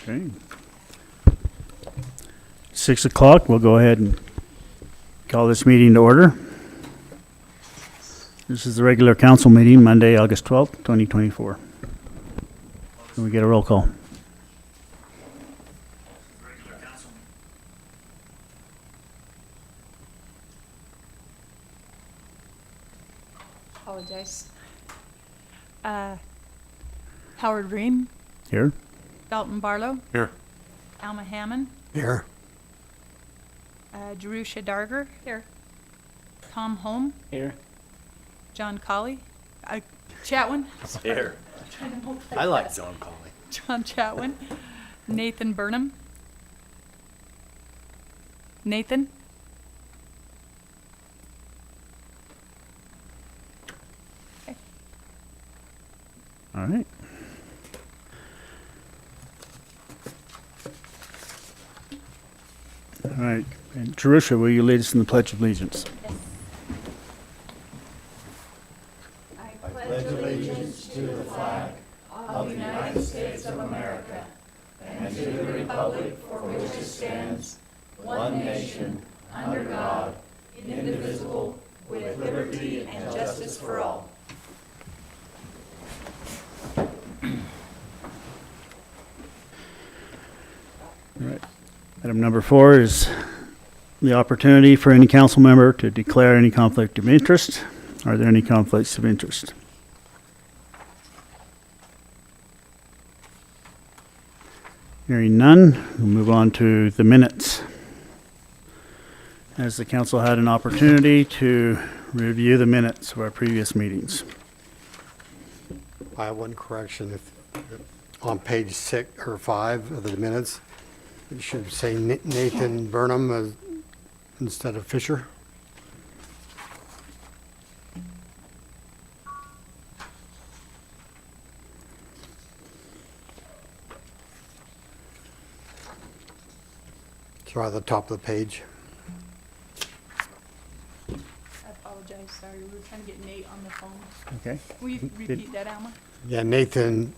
Okay. 6 o'clock, we'll go ahead and call this meeting to order. This is the regular council meeting, Monday, August 12th, 2024. Can we get a roll call? Apologize. Howard Ream, Here? Dalton Barlow, Here. Alma Hammond, Here. Jerusha Darger, here. Tom Holm, Here. John Colley, Chatwin, Here. I like John Colley. John Chatwin, Nathan Burnham. Nathan? All right. All right. And Jerusha, will you lead us in the Pledge of Allegiance? All right. Item number 4 is the opportunity for any council member to declare any conflict of interest. Are there any conflicts of interest? Hearing none, we'll move on to the minutes. Has the council had an opportunity to review the minutes of our previous meetings? I have one correction. If on page 6 or 5 of the minutes, it should say Nathan Burnham instead of Fisher. It's right at the top of the page. I apologize, sorry, we were trying to get Nate on the phone. Okay. Will you repeat that, Alma? Yeah, Nathan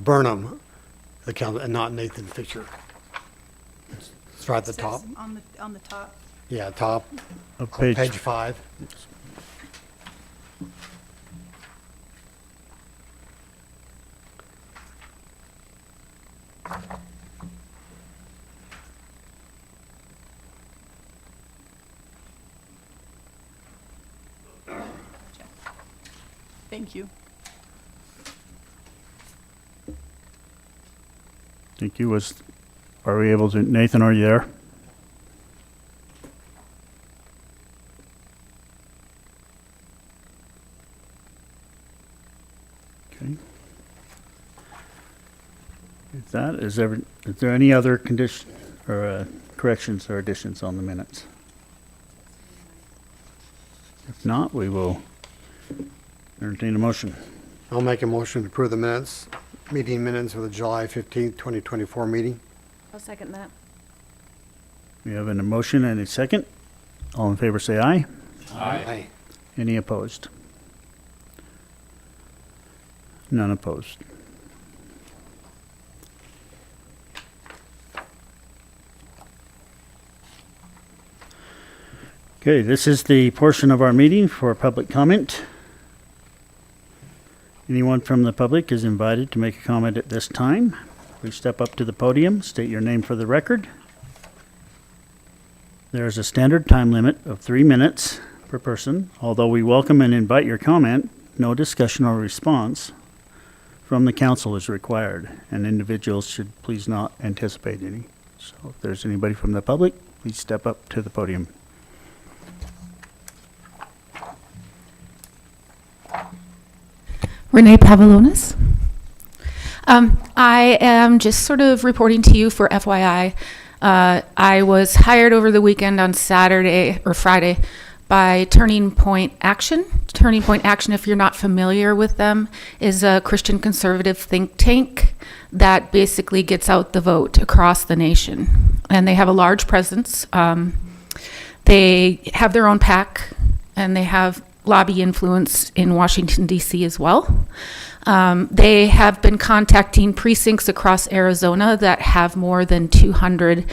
Burnham, and not Nathan Fisher. It's right at the It says top. On the top. Yeah, top, Of on page 5. Thank you. Thank you. Are we able to, Nathan, are you there? Okay. With that, is there any other condition or corrections or additions on the minutes? If not, we will entertain a motion. I'll make a motion to approve the minutes, meeting minutes for the July 15th, 2024 meeting. I'll second that. We have a motion and a second. All in favor say aye. Aye. Any opposed? None opposed. Okay, this is the portion of our meeting for public comment. Anyone from the public is invited to make a comment at this time. Please step up to the podium, state your name for the record. There is a standard time limit of 3 minutes per person. Although we welcome and invite your comment, no discussion or response from the council is required, and individuals should please not anticipate any. So if there's anybody from the public, please step up to the podium. Renee Pavlonis. I am just sort of reporting to you for FYI. I was hired over the weekend on Saturday or Friday by Turning Point Action. Turning Point Action, if you're not familiar with them, is a Christian conservative think tank that basically gets out the vote across the nation. And they have a large presence. They have their own PAC, and they have lobby influence in Washington, D.C. as well. They have been contacting precincts across Arizona that have more than 200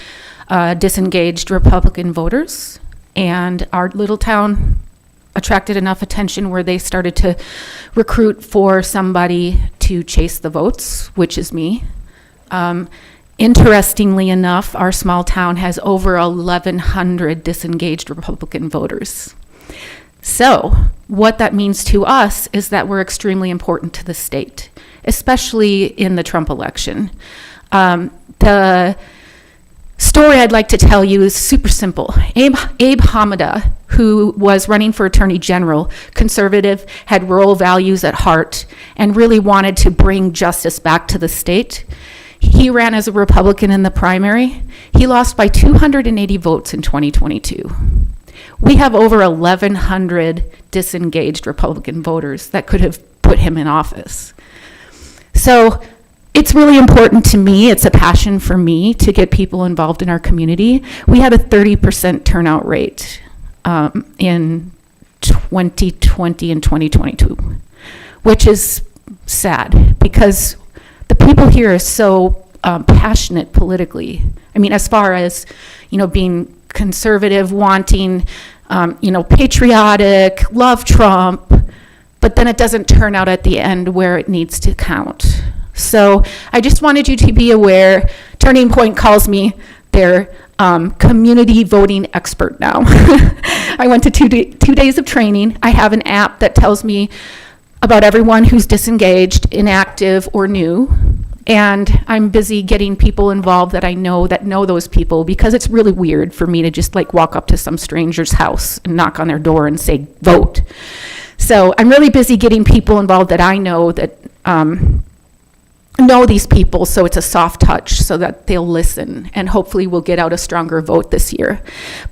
disengaged Republican voters. And our little town attracted enough attention where they started to recruit for somebody to chase the votes, which is me. Interestingly enough, our small town has over 1,100 disengaged Republican voters. So what that means to us is that we're extremely important to the state, especially in the Trump election. The story I'd like to tell you is super simple. Abe Hamada, who was running for Attorney General, conservative, had rural values at heart, and really wanted to bring justice back to the state. He ran as a Republican in the primary. He lost by 280 votes in 2022. We have over 1,100 disengaged Republican voters that could have put him in office. So it's really important to me, it's a passion for me to get people involved in our community. We had a 30% turnout rate in 2020 and 2022, which is sad because the people here are so passionate politically. I mean, as far as, being conservative, wanting, patriotic, love Trump, but then it doesn't turn out at the end where it needs to count. So I just wanted you to be aware. Turning Point calls me their community voting expert now. I went to two days of training. I have an app that tells me about everyone who's disengaged, inactive, or new. And I'm busy getting people involved that I know those people, because it's really weird for me to just walk up to some stranger's house and knock on their door and say, vote. So I'm really busy getting people involved that I know that know these people, so it's a soft touch so that they'll listen, and hopefully we'll get out a stronger vote this year.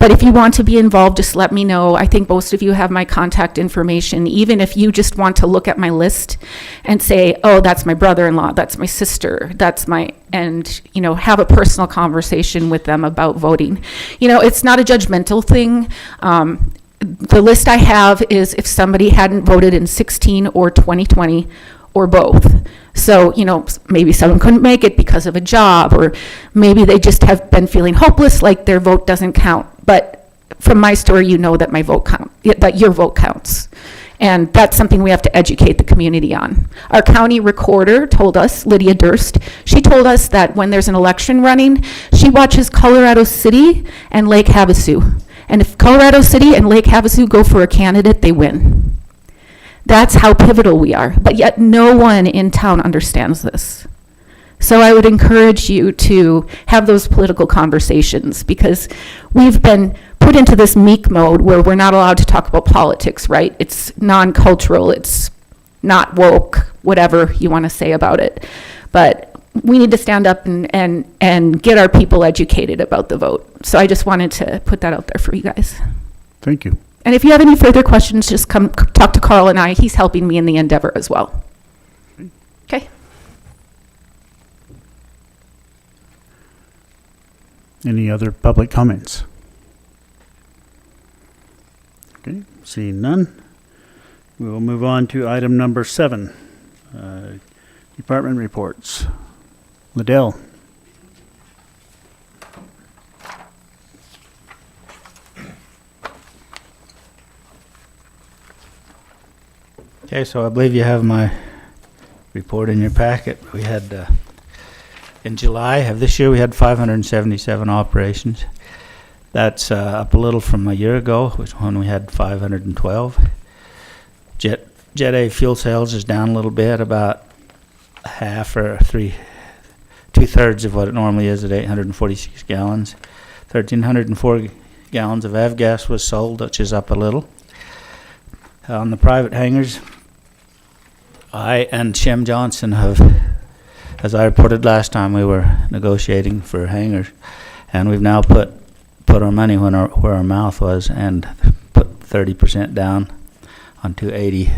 But if you want to be involved, just let me know. I think most of you have my contact information. Even if you just want to look at my list and say, oh, that's my brother-in-law, that's my sister, and have a personal conversation with them about voting. It's not a judgmental thing. The list I have is if somebody hadn't voted in 16 or 2020 or both. So, maybe someone couldn't make it because of a job, or maybe they just have been feeling hopeless, like their vote doesn't count. But from my story, that that your vote counts. And that's something we have to educate the community on. Our county recorder told us, Lydia Durst, she told us that when there's an election running, she watches Colorado City and Lake Havasu. And if Colorado City and Lake Havasu go for a candidate, they win. That's how pivotal we are. But yet no one in town understands this. So I would encourage you to have those political conversations, because we've been put into this meek mode where we're not allowed to talk about politics, right? It's non-cultural, it's not woke, whatever you want to say about it. But we need to stand up and get our people educated about the vote. So I just wanted to put that out there for you guys. Thank you. And if you have any further questions, just come talk to Carl and I. He's helping me in the endeavor as well. Okay. Any other public comments? Okay, seeing none, we will move on to item number 7, department reports. Liddell. Okay, so I believe you have my report in your packet. We had, in July of this year, we had 577 operations. That's up a little from a year ago, which when we had 512. Jet A fuel sales is down a little bit, about half or two-thirds of what it normally is at 846 gallons. 1,304 gallons of avgas was sold, which is up a little. On the private hangars, I and Shem Johnson have, as I reported last time, we were negotiating for hangars, and we've now put our money where our mouth was and put 30% down on 280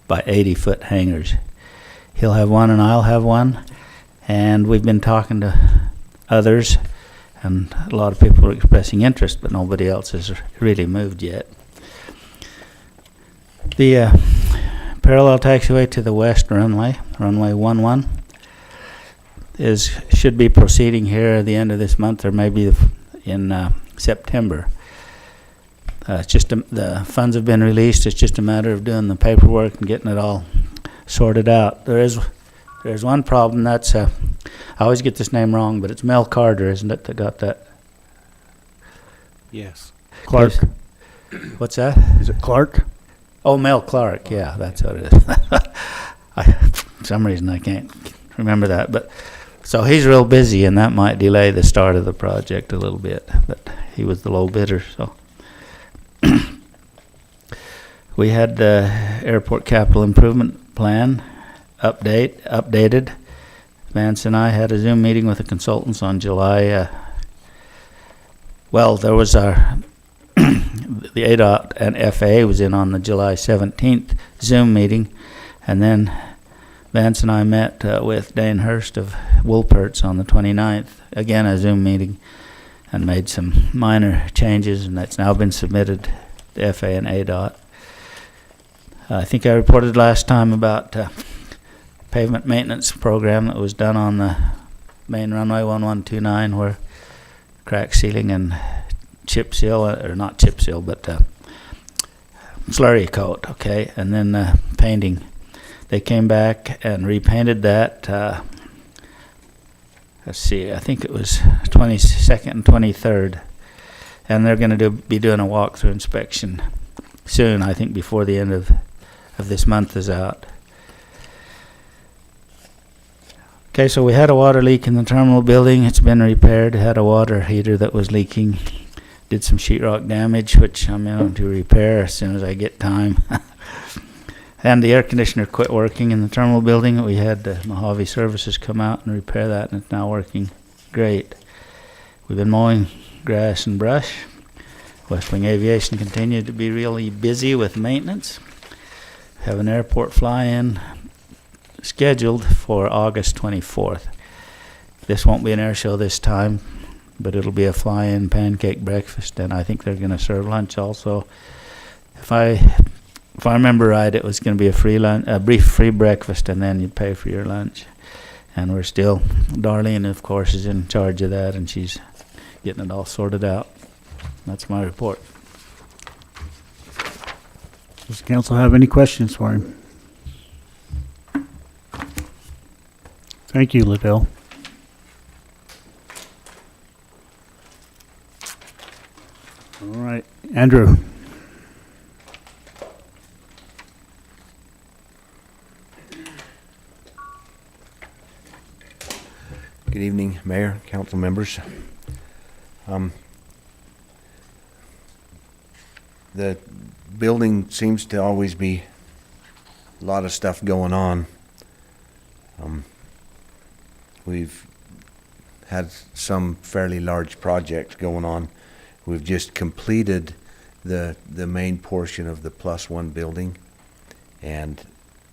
by 80 foot hangars. He'll have one and I'll have one, and we've been talking to others, and a lot of people are expressing interest, but nobody else has really moved yet. The parallel taxiway to the west runway 11, should be proceeding here at the end of this month, or maybe in September. It's just the funds have been released. It's just a matter of doing the paperwork and getting it all sorted out. There's one problem. That's I always get this name wrong, but it's Mel Carter, isn't it, that got that? Yes. Clark. What's that? Is it Clark? Oh, Mel Clark. Yeah, that's what it is. For some reason I can't remember that, but so he's real busy, and that might delay the start of the project a little bit, but he was the low bidder, so. We had the airport capital improvement plan updated. Vance and I had a Zoom meeting with the consultants on July, there was our, the ADOT and FAA was in on the July 17th Zoom meeting, and then Vance and I met with Dane Hurst of Woolperts on the 29th, again a Zoom meeting, and made some minor changes, and that's now been submitted to FAA and ADOT. I think I reported last time about pavement maintenance program that was done on the main runway 1129, where crack sealing and chip seal, or not chip seal, but slurry coat, okay, and then painting. They came back and repainted that, let's see, I think it was 22nd and 23rd, and they're going to be doing a walkthrough inspection soon, I think before the end of this month is out. Okay, so we had a water leak in the terminal building. It's been repaired. Had a water heater that was leaking. Did some sheetrock damage, which I'm going to repair as soon as I get time. And the air conditioner quit working in the terminal building. We had Mojave Services come out and repair that, and it's now working great. We've been mowing grass and brush. West Wing Aviation continued to be really busy with maintenance. Have an airport fly-in scheduled for August 24th. This won't be an air show this time, but it'll be a fly-in pancake breakfast, and I think they're going to serve lunch also. If I remember right, it was going to be a free lunch, a brief free breakfast, and then you'd pay for your lunch. And we're still, Darlene, of course, is in charge of that, and she's getting it all sorted out. That's my report. Does the council have any questions for him? Thank you, Liddell. All right, Andrew. evening, Mayor, council members. The building seems to always be a lot of stuff going on. We've had some fairly large projects going on. We've just completed the main portion of the +1 building, and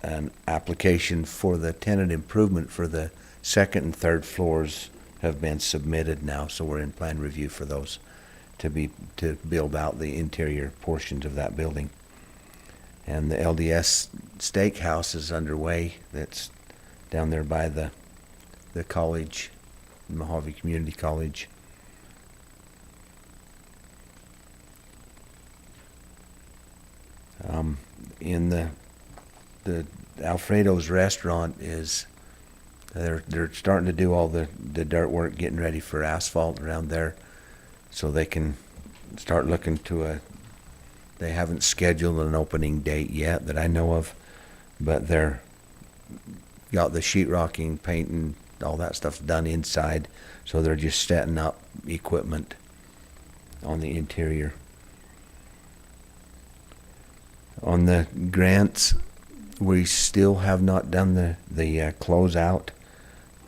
an application for the tenant improvement for the second and third floors have been submitted now, so we're in plan review for those to build out the interior portions of that building. And the LDS Steakhouse is underway. That's down there by the college, Mojave Community College. In the Alfredo's restaurant is, they're starting to do all the dirt work, getting ready for asphalt around there, so they can start looking to they haven't scheduled an opening date yet that I know of, but they're got the sheetrocking, painting, all that stuff's done inside, so they're just setting up equipment on the interior. On the grants, we still have not done the closeout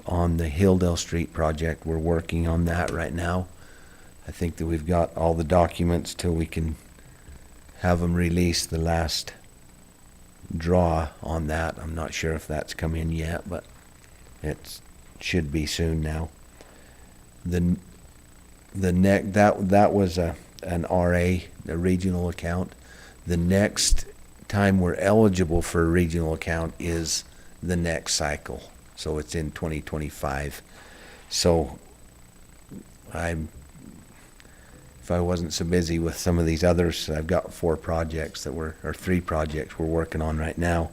on the Hilldale Street project. We're working on that right now. I think that we've got all the documents till we can have them release the last draw on that. I'm not sure if that's come in yet, but it should be soon now. The that was an RA, a regional account. The next time we're eligible for a regional account is the next cycle, so it's in 2025. So if I wasn't so busy with some of these others, I've got 3 projects we're working on right now.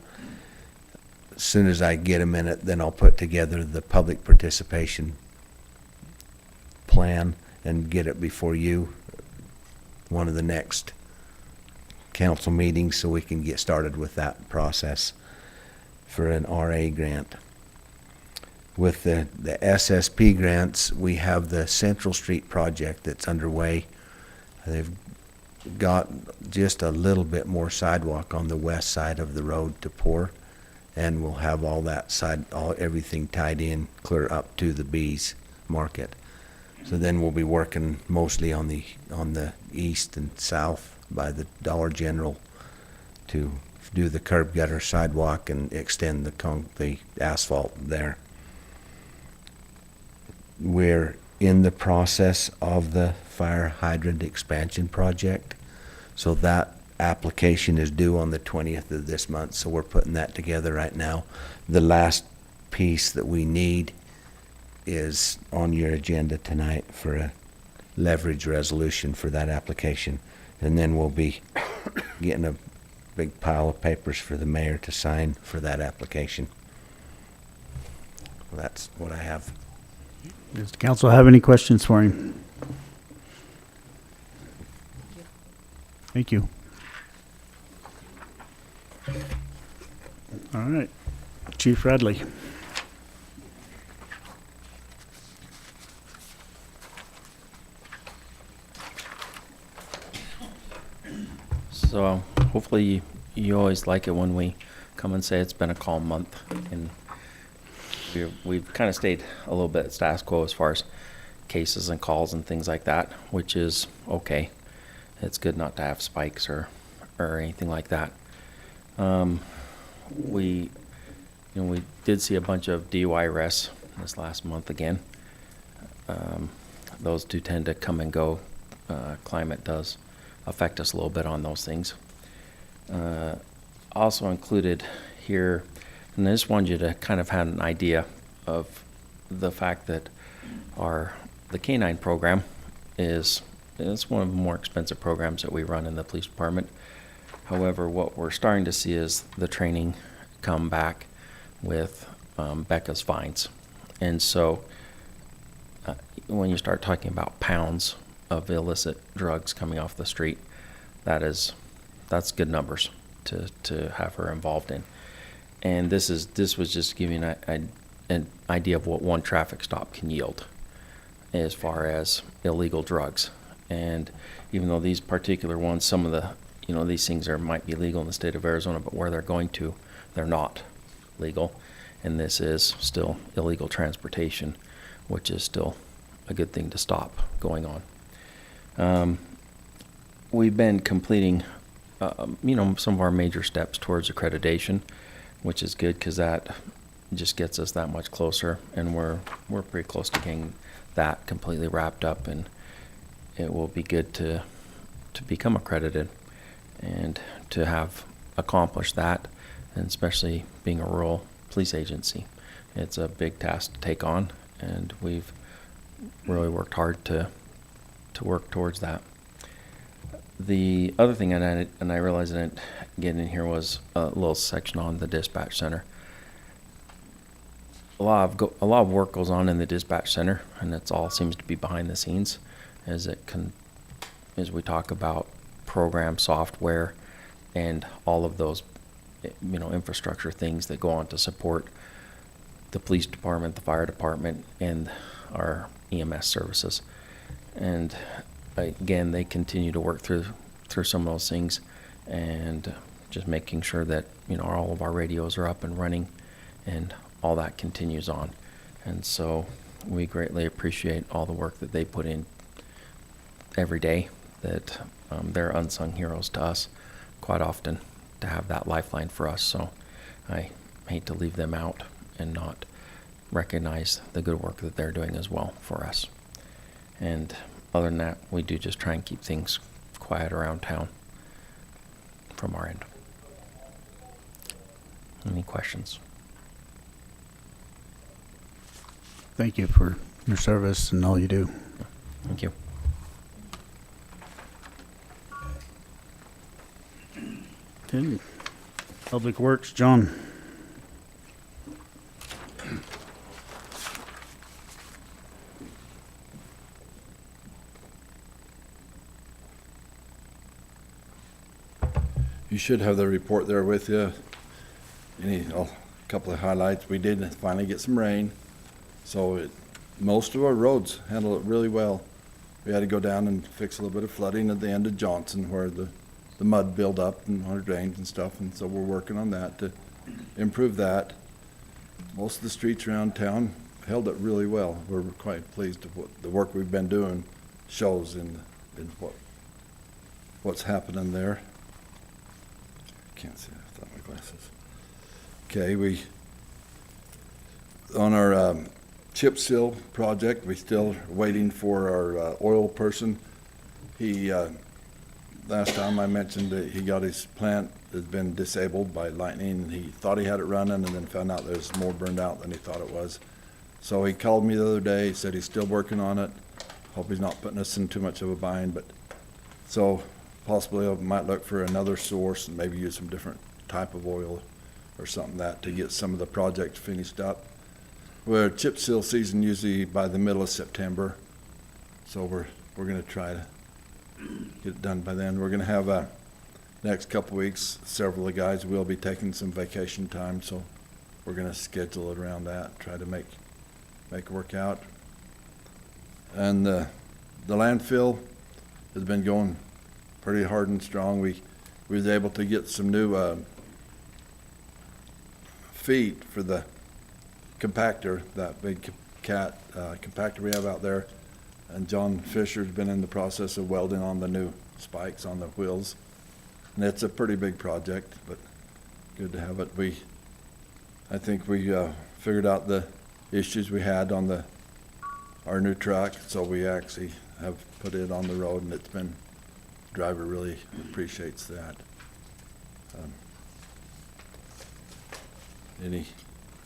As soon as I get a minute, then I'll put together the public participation plan and get it before you, one of the next council meetings, so we can get started with that process for an RA grant. With the SSP grants, we have the Central Street project that's underway. They've got just a little bit more sidewalk on the west side of the road to pour, and we'll have all that everything tied in clear up to the Bees Market. So then we'll be working mostly on the east and south by the Dollar General to do the curb gutter sidewalk and extend the asphalt there. We're in the process of the fire hydrant expansion project, so that application is due on the 20th of this month, so we're putting that together right now. The last piece that we need is on your agenda tonight for a leverage resolution for that application, and then we'll be getting a big pile of papers for the mayor to sign for that application. That's what I have. Does the council have any questions for him? Thank you. All right, Chief Radley. So hopefully you always like it when we come and say it's been a calm month, and we've kind of stayed a little bit status quo as far as cases and calls and things like that, which is okay. It's good not to have spikes or anything like that. We did see a bunch of DUI arrests this last month again. Those do tend to come and go. Climate does affect us a little bit on those things. Also included here, and I just wanted you to kind of have an idea of the fact that the canine program is one of the more expensive programs that we run in the police department. However, what we're starting to see is the training come back with Becca's fines. And so when you start talking about pounds of illicit drugs coming off the street, that's good numbers to have her involved in. And this was just giving an an idea of what one traffic stop can yield as far as illegal drugs. And even though these particular ones, some of the, these things might be legal in the state of Arizona, but where they're going to, they're not legal. And this is still illegal transportation, which is still a good thing to stop going on. We've been completing, some of our major steps towards accreditation, which is good because that just gets us that much closer, and we're pretty close to getting that completely wrapped up, and it will be good to become accredited and to have accomplished that, and especially being a rural police agency. It's a big task to take on, and we've really worked hard to work towards that. The other thing, and I realized I didn't get in here, was a little section on the dispatch center. A lot of work goes on in the dispatch center, and it's all seems to be behind the scenes, as we talk about program software and all of those, infrastructure things that go on to support the police department, the fire department, and our EMS services. And again, they continue to work through some of those things, and just making sure that all of our radios are up and running, and all that continues on. And so we greatly appreciate all the work that they put in every day. That they're unsung heroes to us quite often, to have that lifeline for us. So I hate to leave them out and not recognize the good work that they're doing as well for us. And other than that, we do just try and keep things quiet around town from our end. Any questions? Thank you for your service and all you do. Thank you. Okay. Public Works, John. You should have the report there with you. A couple of highlights. We did finally get some rain, so most of our roads handle it really well. We had to go down and fix a little bit of flooding at the end of Johnson where the mud built up and our drains and stuff, and so we're working on that to improve that. Most of the streets around town held it really well. We're quite pleased with what the work we've been doing shows in what's happening there. Can't see without my glasses. Okay, on our chip seal project, we still waiting for our oil person. He last time I mentioned that he got his plant has been disabled by lightning, and he thought he had it running and then found out there's more burned out than he thought it was. So he called me the other day. He said he's still working on it. Hope he's not putting us in too much of a bind, but so possibly I might look for another source and maybe use some different type of oil or something to get some of the project finished up. We're chip seal season usually by the middle of September, so we're going to try to get it done by then. We're going to have next couple weeks, several of the guys will be taking some vacation time, so we're going to schedule it around that, try to make it work out. And the landfill has been going pretty hard and strong. We was able to get some new feet for the compactor, that big compactor we have out there. And John Fisher's been in the process of welding on the new spikes on the wheels. And it's a pretty big project, but good to have it. I think we figured out the issues we had on our new truck, so we actually have put it on the road, and the driver really appreciates that. Any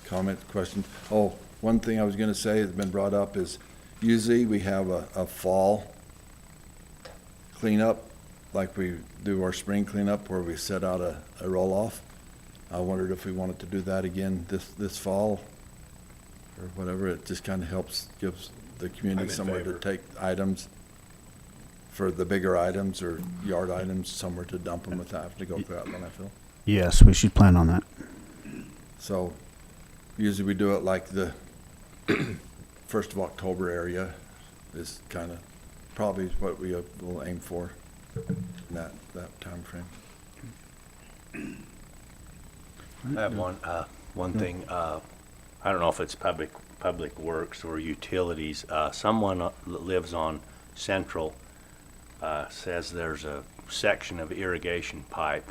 comments, questions? Oh, one thing I was going to say that's been brought up is usually we have a fall cleanup, like we do our spring cleanup where we set out a roll-off. I wondered if we wanted to do that again this fall or whatever. It just kind of gives the community somewhere to take items for the bigger items or yard items, somewhere to dump them without having to go throughout landfill. Yes, we should plan on that. So Usually we do it like the 1st of October area is kind of probably what we will aim for in that timeframe. I have one thing. I don't know if it's public works or utilities. Someone that lives on Central says there's a section of irrigation pipe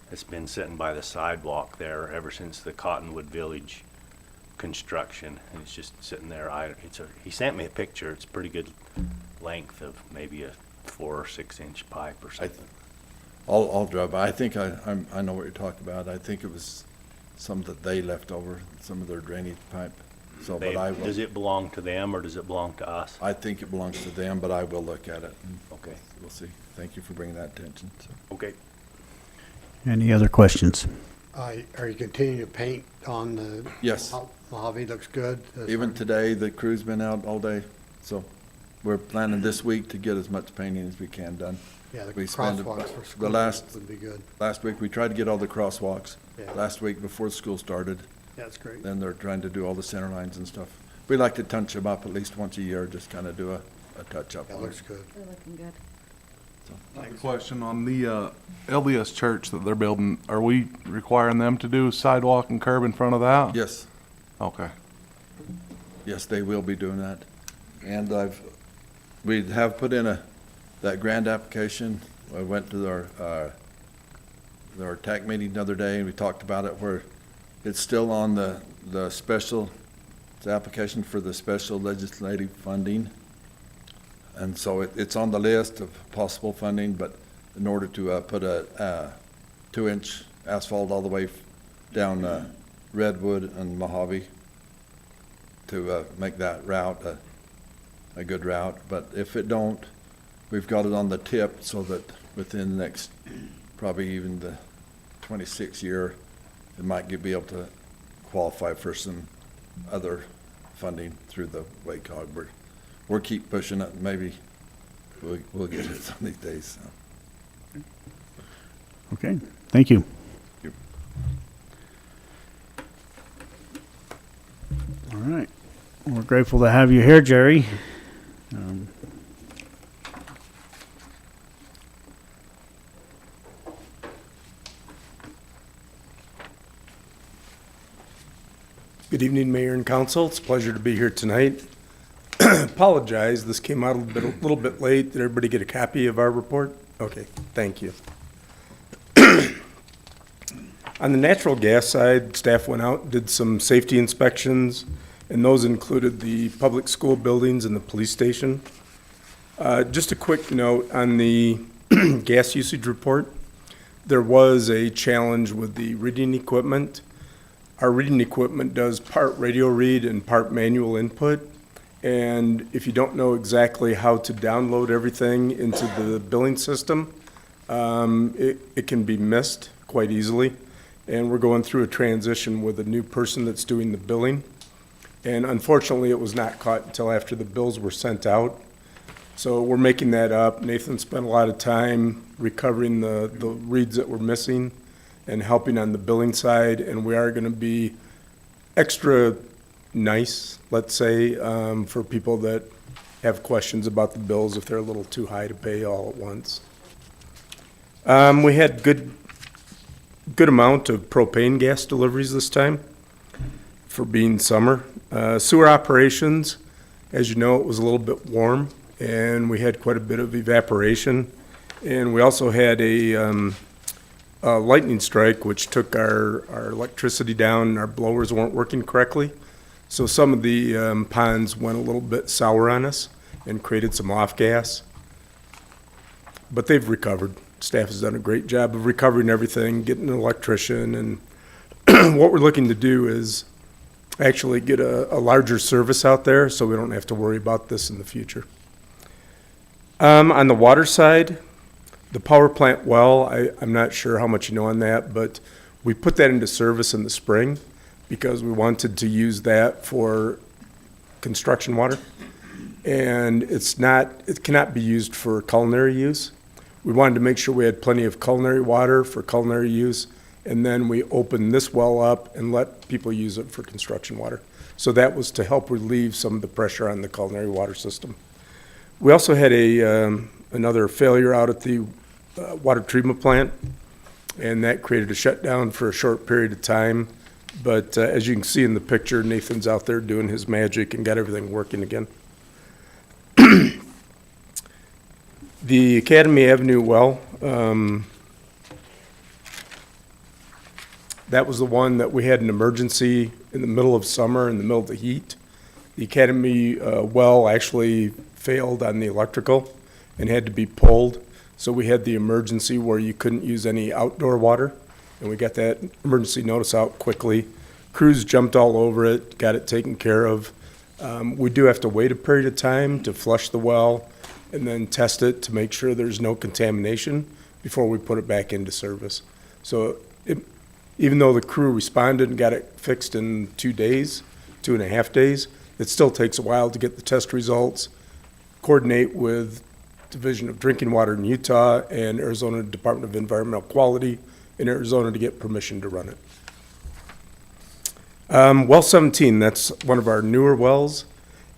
that's been sitting by the sidewalk there ever since the Cottonwood Village construction, and it's just sitting there. He sent me a picture. It's a pretty good length of maybe a 4 or 6 inch pipe or something. I'll drive by. I think I know what you're talking about. I think it was some that they left over, some of their drainage pipe. So, but I will. Does it belong to them or does it belong to us? I think it belongs to them, but I will look at it. And Okay. we'll see. Thank you for bringing that attention. So. Okay. Any other questions? Are you continuing to paint on the? Yes. Mojave looks good. Even today, the crew's been out all day, so we're planning this week to get as much painting as we can done. Yeah, the we spend crosswalks for the school last- would be good. Last week, we tried to get all the crosswalks. Yeah. Last week before school started, That's great. then they're trying to do all the center lines and stuff. We like to touch them up at least once a year, just kind of do a touch-up That on it. looks good. They're looking good. I have a question on the LDS church that they're building. Are we requiring them to do sidewalk and curb in front of that? Yes, Okay. yes, they will be doing that. And we have put in that grant application. I went to our TAC meeting the other day, and we talked about it, where it's still on the special, it's application for the special legislative funding. And so it's on the list of possible funding, but in order to put a 2-inch asphalt all the way down Redwood and Mojave to make that route a good route. But if it don't, we've got it on the tip so that within the next, probably even the 26th year, it might be able to qualify for some other funding through the WACOG. We'll keep pushing it, and maybe we'll get it some of these days. So. Okay, thank you. Thank All right. We're grateful to have you here, Jerry. Good evening, Mayor and Council. It's a pleasure to be here tonight. Apologize, this came out a little bit late. Did everybody get a copy of our report? Okay, thank you. On the natural gas side, staff went out and did some safety inspections, and those included the public school buildings and the police station. Just a quick note on the gas usage report. There was a challenge with the reading equipment. Our reading equipment does part radio read and part manual input. And if you don't know exactly how to download everything into the billing system, it can be missed quite easily. And we're going through a transition with a new person that's doing the billing. And unfortunately, it was not caught until after the bills were sent out. So we're making that up. Nathan spent a lot of time recovering the reads that were missing and helping on the billing side. And we are going to be extra nice, let's say, for people that have questions about the bills if they're a little too high to pay all at once. We had good amount of propane gas deliveries this time for being summer. Sewer operations, as you know, it was a little bit warm and we had quite a bit of evaporation. And we also had a lightning strike, which took our electricity down. Our blowers weren't working correctly. So some of the ponds went a little bit sour on us and created some off gas. But they've recovered. Staff has done a great job of recovering everything, getting an electrician, and what we're looking to do is actually get a larger service out there so we don't have to worry about this in the future. On the water side, the power plant well, I'm not sure how much you know on that, but we put that into service in the spring because we wanted to use that for construction water. And it cannot be used for culinary use. We wanted to make sure we had plenty of culinary water for culinary use and then we open this well up and let people use it for construction water. So that was to help relieve some of the pressure on the culinary water system. We also had another failure out at the water treatment plant, and that created a shutdown for a short period of time. But as you can see in the picture, Nathan's out there doing his magic and got everything working again. The Academy Avenue well, that was the one that we had an emergency in the middle of summer, in the middle of the heat. The Academy well actually failed on the electrical and had to be pulled. So we had the emergency where you couldn't use any outdoor water, and we got that emergency notice out quickly. Crews jumped all over it, got it taken care of. We do have to wait a period of time to flush the well and then test it to make sure there's no contamination before we put it back into service. So even though the crew responded and got it fixed in 2 days, 2.5 days, it still takes a while to get the test results, coordinate with Division of Drinking Water in Utah and Arizona Department of Environmental Quality in Arizona to get permission to run it. Well 17, that's one of our newer wells,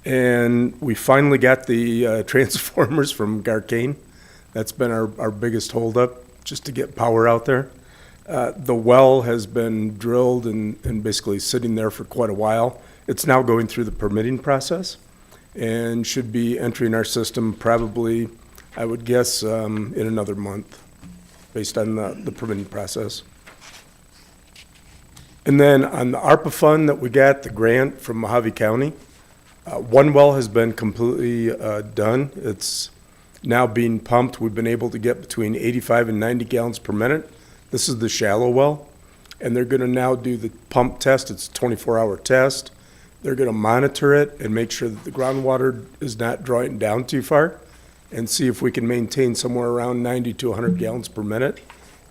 and we finally got the transformers from Garcane. That's been our biggest holdup, just to get power out there. The well has been drilled and basically sitting there for quite a while. It's now going through the permitting process and should be entering our system probably, I would guess, in another month, based on the permitting process. And then on the ARPA fund that we got, the grant from Mojave County, one well has been completely done. It's now being pumped. We've been able to get between 85 and 90 gallons per minute. This is the shallow well, and they're going to now do the pump test. It's a 24-hour test. They're going to monitor it and make sure that the groundwater is not drawing down too far, and see if we can maintain somewhere around 90 to 100 gallons per minute.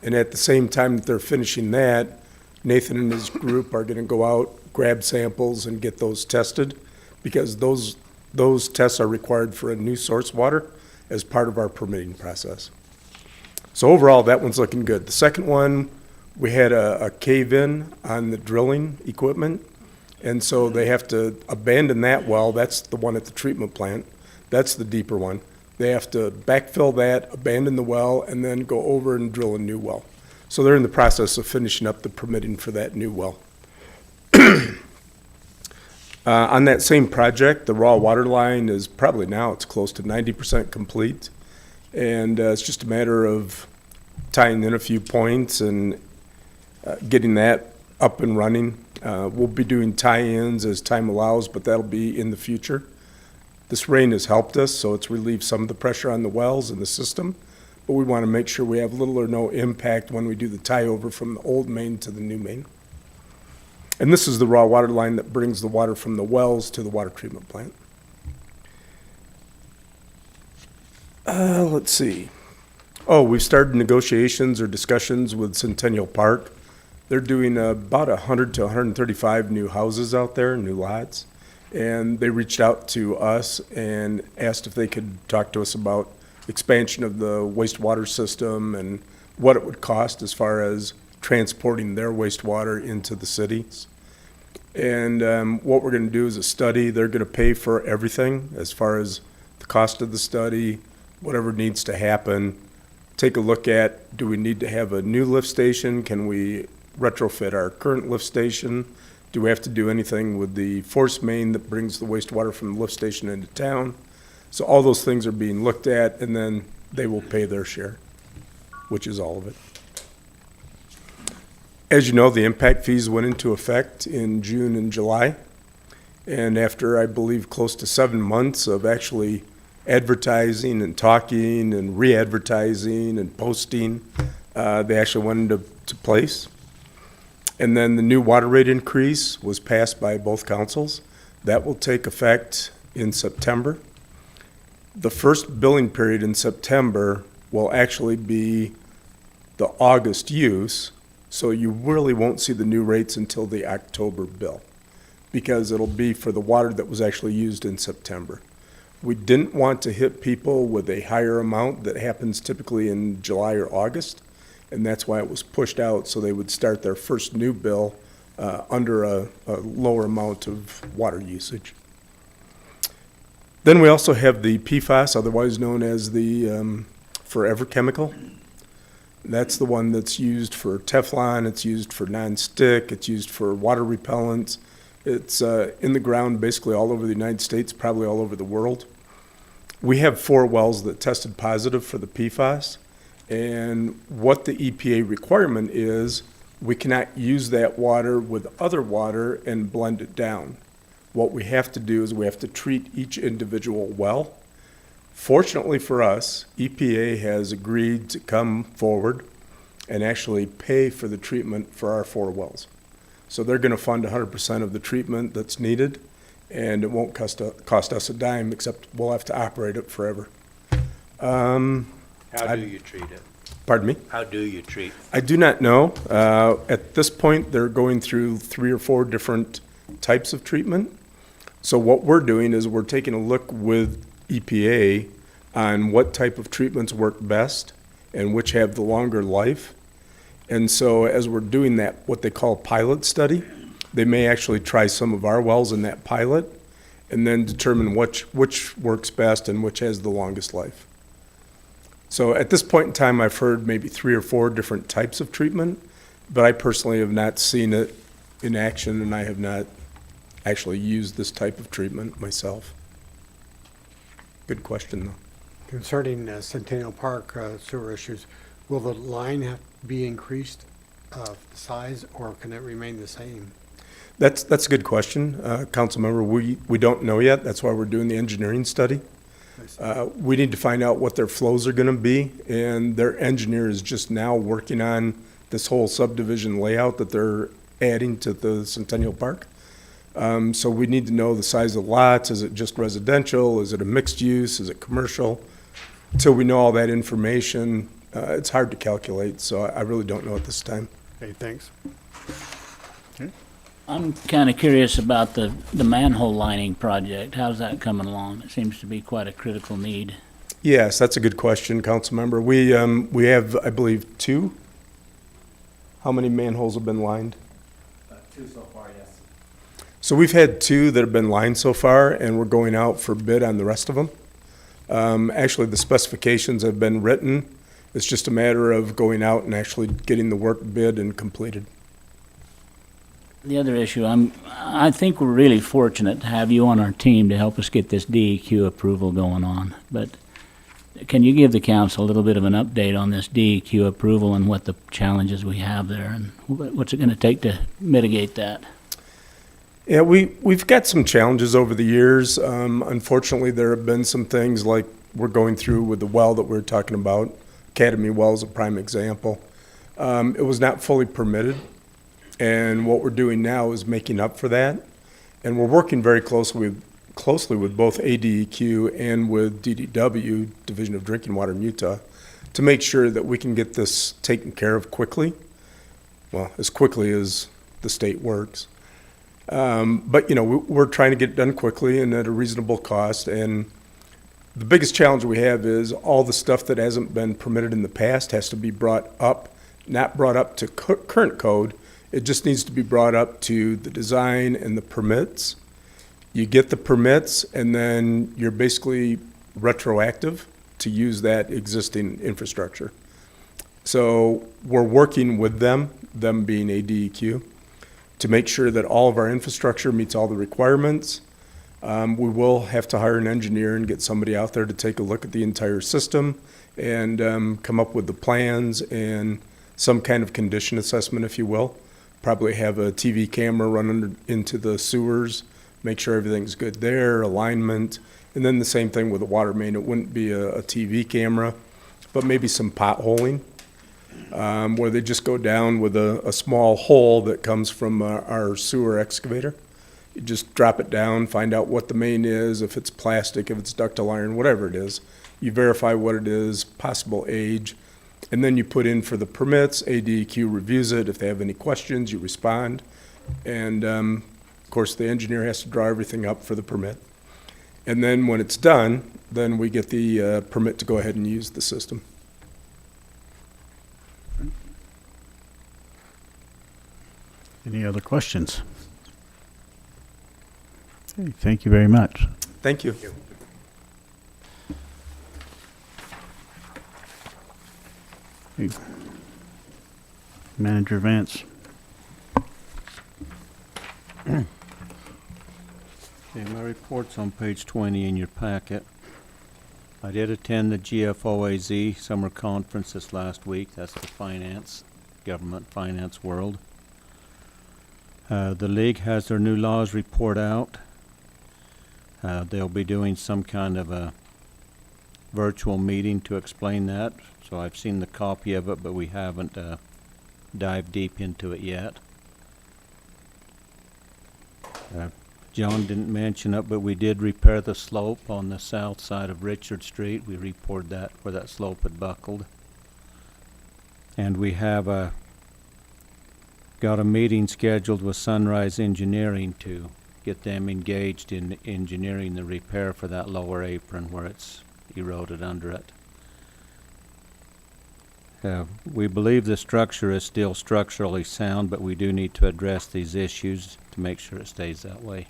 And at the same time that they're finishing that, Nathan and his group are going to go out, grab samples, and get those tested, because those tests are required for a new source water as part of our permitting process. So overall, that one's looking good. The second one, we had a cave-in on the drilling equipment, and so they have to abandon that well. That's the one at the treatment plant. That's the deeper one. They have to backfill that, abandon the well, and then go over and drill a new well. So they're in the process of finishing up the permitting for that new well. On that same project, the raw water line is probably now, it's close to 90% complete. And it's just a matter of tying in a few points and getting that up and running. We'll be doing tie-ins as time allows, but that'll be in the future. This rain has helped us, so it's relieved some of the pressure on the wells and the system, but we want to make sure we have little or no impact when we do the tie-over from the old main to the new main. And this is the raw water line that brings the water from the wells to the water treatment plant. Let's see. Oh, we've started negotiations or discussions with Centennial Park. They're doing about 100 to 135 new houses out there, new lots. And they reached out to us and asked if they could talk to us about expansion of the wastewater system and what it would cost as far as transporting their wastewater into the cities. And what we're going to do is a study. They're going to pay for everything as far as the cost of the study, whatever needs to happen. Take a look at, do we need to have a new lift station? Can we retrofit our current lift station? Do we have to do anything with the force main that brings the wastewater from the lift station into town? So all those things are being looked at, and then they will pay their share, which is all of it. As you know, the impact fees went into effect in June and July. And after, I believe, close to 7 months of actually advertising and talking and re-advertising and posting, they actually went into place. And then the new water rate increase was passed by both councils. That will take effect in September. The first billing period in September will actually be the August use, so you really won't see the new rates until the October bill, because it'll be for the water that was actually used in September. We didn't want to hit people with a higher amount that happens typically in July or August, and that's why it was pushed out, so they would start their first new bill under a lower amount of water usage. Then we also have the PFAS, otherwise known as the forever chemical. That's the one that's used for Teflon, it's used for non-stick, it's used for water repellents. It's in the ground basically all over the United States, probably all over the world. We have 4 wells that tested positive for the PFAS, and what the EPA requirement is, we cannot use that water with other water and blend it down. What we have to do is we have to treat each individual well. Fortunately for us, EPA has agreed to come forward and actually pay for the treatment for our 4 wells. So they're going to fund 100% of the treatment that's needed, and it won't cost us a dime, except we'll have to operate it forever. How do you treat it? Pardon me? How do you treat? I do not know. At this point, they're going through 3 or 4 different types of treatment. So what we're doing is we're taking a look with EPA on what type of treatments work best and which have the longer life. And so as we're doing that, what they call a pilot study, they may actually try some of our wells in that pilot and then determine which works best and which has the longest life. So at this point in time, I've heard maybe 3 or 4 different types of treatment, but I personally have not seen it in action, and I have not actually used this type of treatment myself. Good question, though. Concerning Centennial Park sewer issues, will the line have to be increased size, or can it remain the same? That's a good question, Councilmember. We don't know yet. That's why we're doing the engineering study. We need to find out what their flows are going to be, and their engineer is just now working on this whole subdivision layout that they're adding to the Centennial Park. So we need to know the size of lots. Is it just residential? Is it a mixed use? Is it commercial? Until we know all that information, it's hard to calculate, so I really don't know at this time. Okay, thanks. I'm kind of curious about the manhole lining project. How's that coming along? It seems to be quite a critical need. Yes, that's a good question, Councilmember. We have, I believe, 2. How many manholes have been lined? 2 so far, yes. So we've had 2 that have been lined so far, and we're going out for bid on the rest of them. Actually, the specifications have been written. It's just a matter of going out and actually getting the work bid and completed. The other issue, I think we're really fortunate to have you on our team to help us get this DEQ approval going on. But can you give the council a little bit of an update on this DEQ approval and what the challenges we have there, and what's it going to take to mitigate that? Yeah, we've got some challenges over the years. Unfortunately, there have been some things like we're going through with the well that we're talking about. Academy Well is a prime example. It was not fully permitted, and what we're doing now is making up for that. And we're working very closely with both ADEQ and with DDW, Division of Drinking Water in Utah, to make sure that we can get this taken care of quickly. Well, as quickly as the state works. But, we're trying to get it done quickly and at a reasonable cost. And the biggest challenge we have is all the stuff that hasn't been permitted in the past has to be brought up, not brought up to current code. It just needs to be brought up to the design and the permits. You get the permits, and then you're basically retroactive to use that existing infrastructure. So we're working with them being ADEQ, to make sure that all of our infrastructure meets all the requirements. We will have to hire an engineer and get somebody out there to take a look at the entire system and come up with the plans and some kind of condition assessment, if you will. Probably have a TV camera run into the sewers, make sure everything's good there, alignment, and then the same thing with the water main. It wouldn't be a TV camera, but maybe some potholing, where they just go down with a small hole that comes from our sewer excavator. You just drop it down, find out what the main is, if it's plastic, if it's ductile iron, whatever it is. You verify what it is, possible age, and then you put in for the permits. ADEQ reviews it. If they have any questions, you respond. And, of course, the engineer has to draw everything up for the permit. And then when it's done, then we get the permit to go ahead and use the system. Any other questions? Okay, thank you very much. Thank you. Manager Vance. Okay, my report's on page 20 in your packet. I did attend the GFOAZ summer conference this last week. That's the government finance world. The league has their new laws report out. They'll be doing some kind of a virtual meeting to explain that. So I've seen the copy of it, but we haven't dived deep into it yet. John didn't mention it, but we did repair the slope on the south side of Richard Street. We reported that where that slope had buckled. And we have got a meeting scheduled with Sunrise Engineering to get them engaged in engineering the repair for that lower apron where it's eroded under it. We believe the structure is still structurally sound, but we do need to address these issues to make sure it stays that way.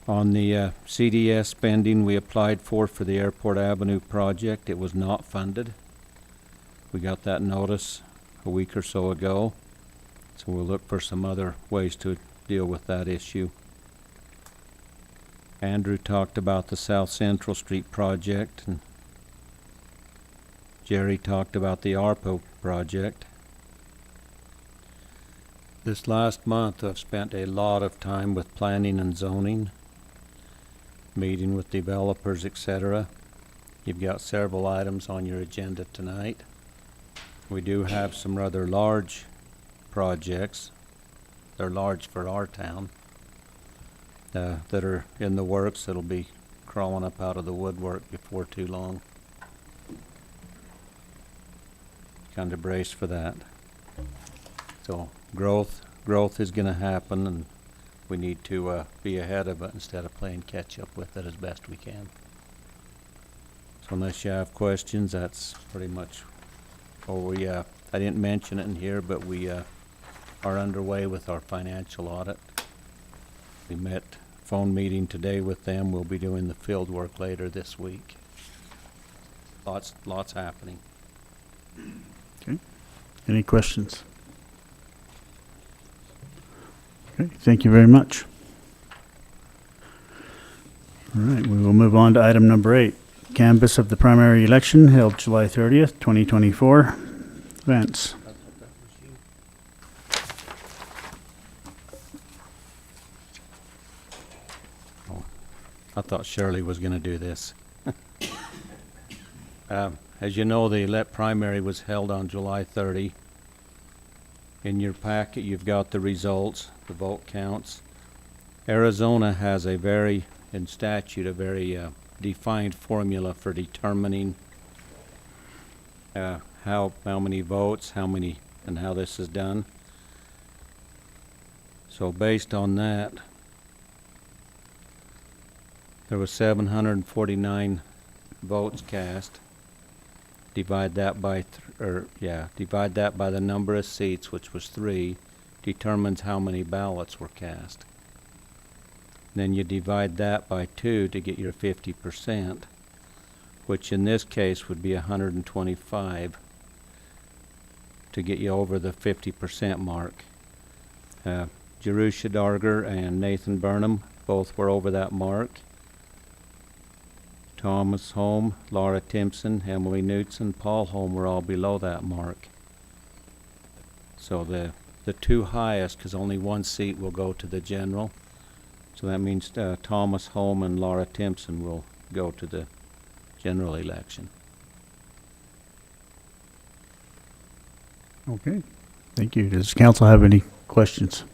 On the CDS spending we applied for the Airport Avenue project, it was not funded. We got that notice a week or so ago, so we'll look for some other ways to deal with that issue. Andrew talked about the South Central Street project, and Jerry talked about the ARPA project. This last month I've spent a lot of time with planning and zoning, meeting with developers, etc. You've got several items on your agenda tonight. We do have some rather large projects. They're large for our town that are in the works that'll be crawling up out of the woodwork before too long. Kind of brace for that. So growth is going to happen, and we need to be ahead of it instead of playing catch up with it as best we can. So unless you have questions, that's pretty much. I didn't mention it in here, but we are underway with our financial audit. We met phone meeting today with them. We'll be doing the field work later this week. Lots happening. Okay. Any questions? Okay, thank you very much. All right, we will move on to item number 8. Canvass of the primary election held July 30th, 2024. Vance. I thought Shirley was going to do this. As you know, the primary was held on July 30. In your packet, you've got the results, the vote counts. Arizona has in statute, a very defined formula for determining how many votes, and how this is done. So based on that, there was 749 votes cast. Divide that by the number of seats, which was 3, determines how many ballots were cast. Then you divide that by 2 to get your 50%, which in this case would be 125 to get you over the 50% mark. Jerusha Darger and Nathan Burnham both were over that mark. Thomas Holm, Laura Timpson, Emily Knutson, Paul Holm were all below that mark. So the two highest, because only one seat will go to the general. So that means Thomas Holm and Laura Timpson will go to the general election. Okay, thank you. Does council have any questions?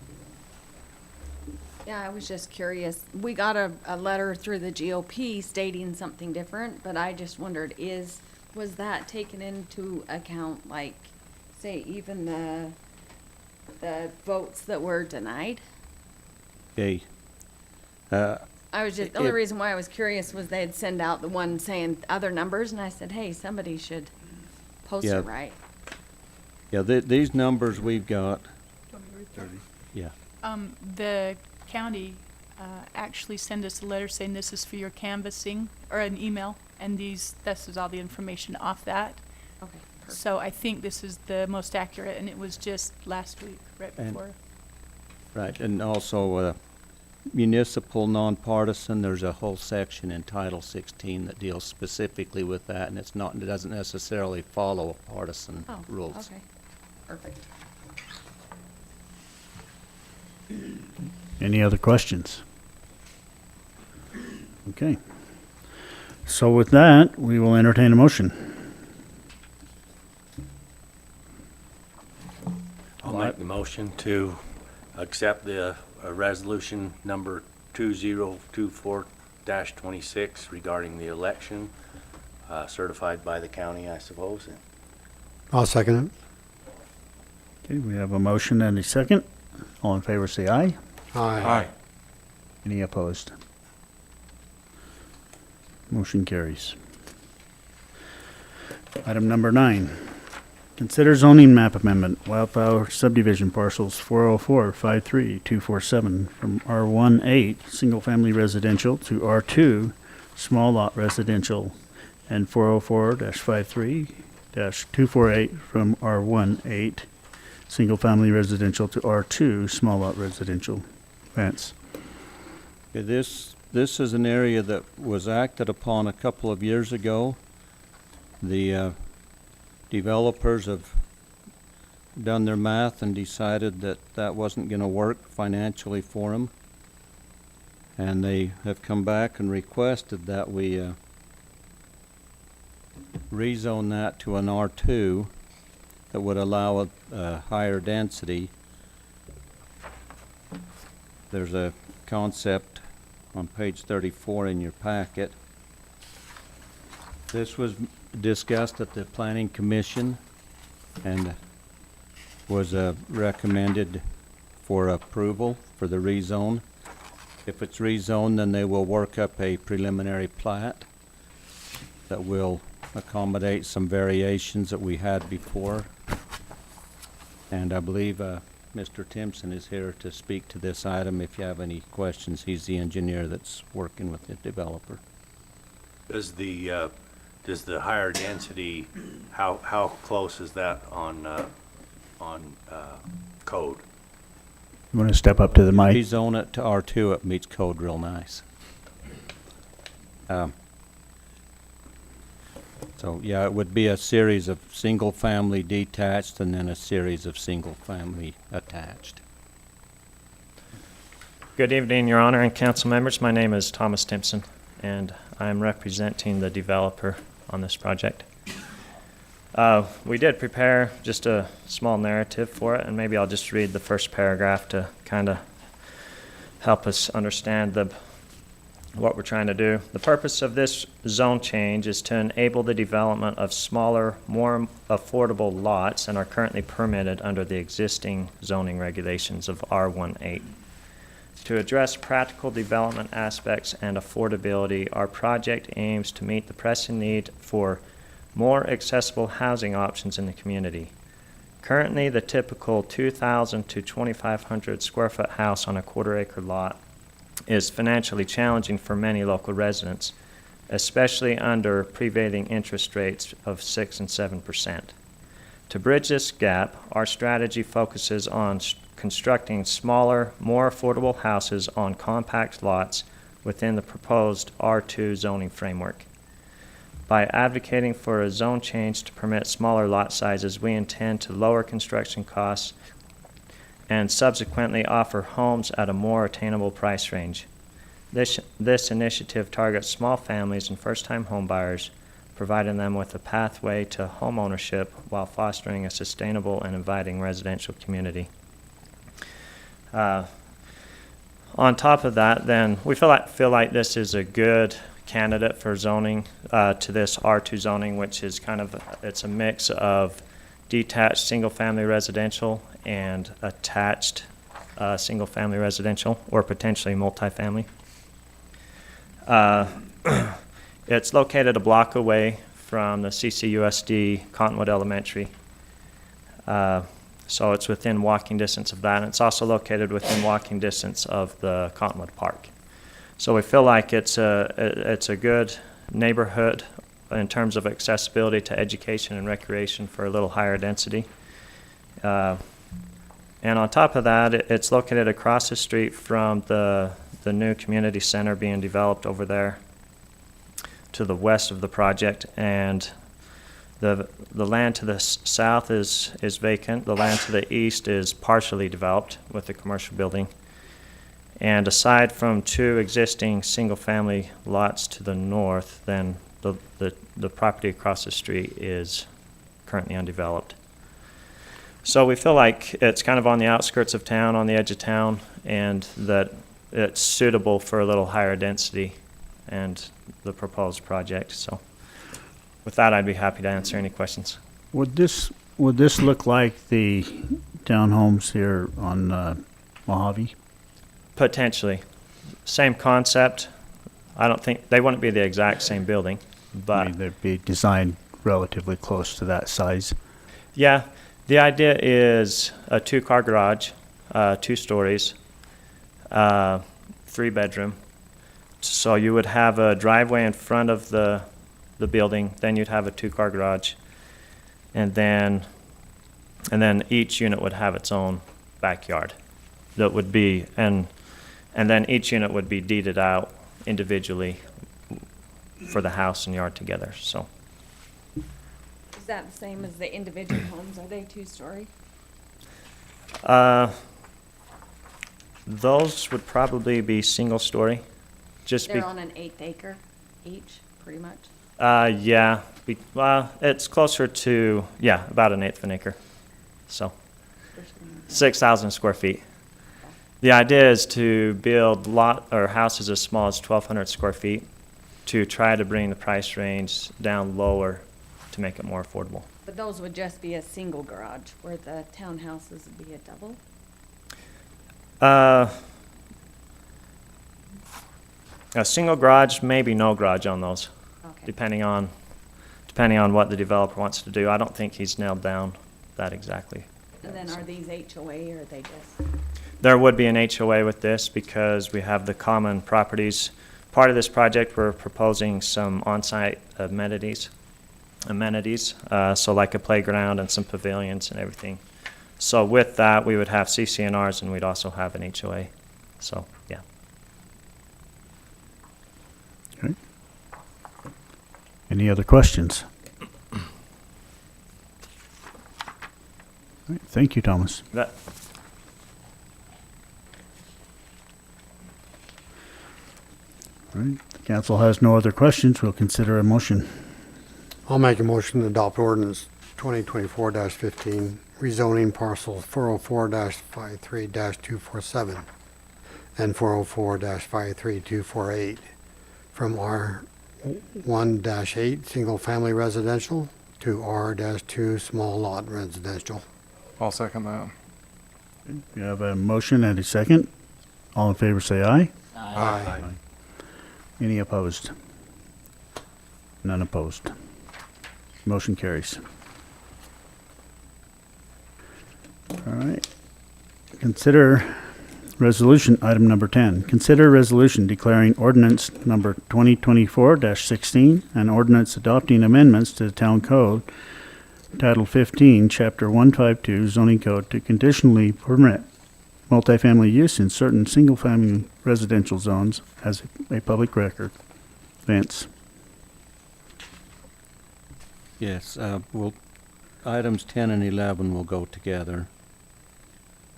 Yeah, I was just curious. We got a letter through the GOP stating something different, but I just wondered, was that taken into account, like, say, even the votes that were denied? Okay. The only reason why I was curious was they'd send out the one saying other numbers, and I said, hey, somebody should post it right. Yeah, these numbers we've got, 5:30. Yeah. The county, actually sent us a letter saying this is for your canvassing, or an email, and this is all the information off that. Okay, perfect. So I think this is the most accurate, and it was just last week, right And- before. Right, and also municipal nonpartisan, there's a whole section in Title 16 that deals specifically with that, and it doesn't necessarily follow partisan Oh, rules. okay, perfect. Any other questions? Okay. So with that, we will entertain a motion. I'll make the motion to accept the resolution number 2024-26 regarding the election, certified by the county, I suppose. I'll second Okay, we have a motion and a second. All in favor, say aye. it. Aye. Any opposed? Motion carries. Item number 9. Consider zoning map amendment, Wildflower subdivision parcels 404-53-247 from R18, single-family residential, to R2, small lot residential, and 404-53-248 from R18, single-family residential, to R2, small lot residential. Vance. Okay, this is an area that was acted upon a couple of years ago. The developers have done their math and decided that that wasn't going to work financially for them. And they have come back and requested that we rezone that to an R2 that would allow a higher density. There's a concept on page 34 in your packet. This was discussed at the Planning Commission and was recommended for approval for the rezone. If it's rezoned, then they will work up a preliminary plat that will accommodate some variations that we had before. And I believe Mr. Timpson is here to speak to this item. If you have any questions, he's the engineer that's working with the developer. Does the higher density, how close is that on code? You want to step up to the mic? Rezone it to R2, it meets code real nice. So, yeah, it would be a series of single-family detached and then a series of single-family attached. Good evening, Your Honor and council members. My name is Thomas Timpson, and I'm representing the developer on this project. We did prepare just a small narrative for it, and maybe I'll just read the first paragraph to kind of help us understand what we're trying to do. The purpose of this zone change is to enable the development of smaller, more affordable lots than are currently permitted under the existing zoning regulations of R18. To address practical development aspects and affordability, our project aims to meet the pressing need for more accessible housing options in the community. Currently, the typical 2,000 to 2,500 square foot house on a quarter-acre lot is financially challenging for many local residents, especially under prevailing interest rates of 6 and 7%. To bridge this gap, our strategy focuses on constructing smaller, more affordable houses on compact lots within the proposed R2 zoning framework. By advocating for a zone change to permit smaller lot sizes, we intend to lower construction costs and subsequently offer homes at a more attainable price range. This initiative targets small families and first-time homebuyers, providing them with a pathway to home ownership while fostering a sustainable and inviting residential community. On top of that, then, we feel like this is a good candidate for zoning to this R2 zoning, which is it's a mix of detached single-family residential and attached single-family residential, or potentially multifamily. It's located a block away from the CCUSD Cottonwood Elementary. So it's within walking distance of that, and it's also located within walking distance of the Cottonwood Park. So we feel like it's a good neighborhood in terms of accessibility to education and recreation for a little higher density. And on top of that, it's located across the street from the new community center being developed over there to the west of the project, and the land to the south is vacant. The land to the east is partially developed with the commercial building. And aside from 2 existing single-family lots to the north, then the property across the street is currently undeveloped. So we feel like it's kind of on the outskirts of town, on the edge of town, and that it's suitable for a little higher density and the proposed project. So with that, I'd be happy to answer any questions. Would this look like the townhomes here on Mojave? Potentially. Same concept. I don't think, they wouldn't be the exact same building, I but mean, they'd be designed relatively close to that size. yeah, the idea is a 2-car garage, 2 stories, 3-bedroom. So you would have a driveway in front of the building, then you'd have a 2-car garage, and then each unit would have its own backyard. That would be, and then each unit would be deeded out individually for the house and yard together. So Is that the same as the individual homes? Are they 2-story? those would probably be single-story. Just be, They're on an 1/8 acre each, pretty much? yeah, well, it's closer to, yeah, about 1/8 of an acre. So 6,000 square feet. The idea is to build houses as small as 1,200 square feet to try to bring the price range down lower to make it more affordable. But those would just be a single garage, where the townhouses would be a double? A single garage, maybe no garage on those, Okay. depending on what the developer wants to do. I don't think he's nailed down that exactly. And then are these HOA, or are they just? There would be an HOA with this because we have the common properties. Part of this project, we're proposing some on-site amenities, so like a playground and some pavilions and everything. So with that, we would have CCNRs and we'd also have an HOA. So, yeah. Okay. Any other questions? All right, thank you, Thomas. That, All right, the council has no other questions. We'll consider a motion. I'll make a motion to adopt ordinance 2024-15, rezoning parcels 404-53-247 and 404-53248 from R1-8 single-family residential to R-2 small lot residential. I'll second that. We have a motion and a second. All in favor, say aye. Aye. Any opposed? None opposed. Motion carries. All right. Consider resolution, item number 10. Consider resolution declaring ordinance number 2024-16 and ordinance adopting amendments to the town code, Title 15, Chapter 152, zoning code to conditionally permit multifamily use in certain single-family residential zones as a public record. Vince. Yes, items 10 and 11 will go together.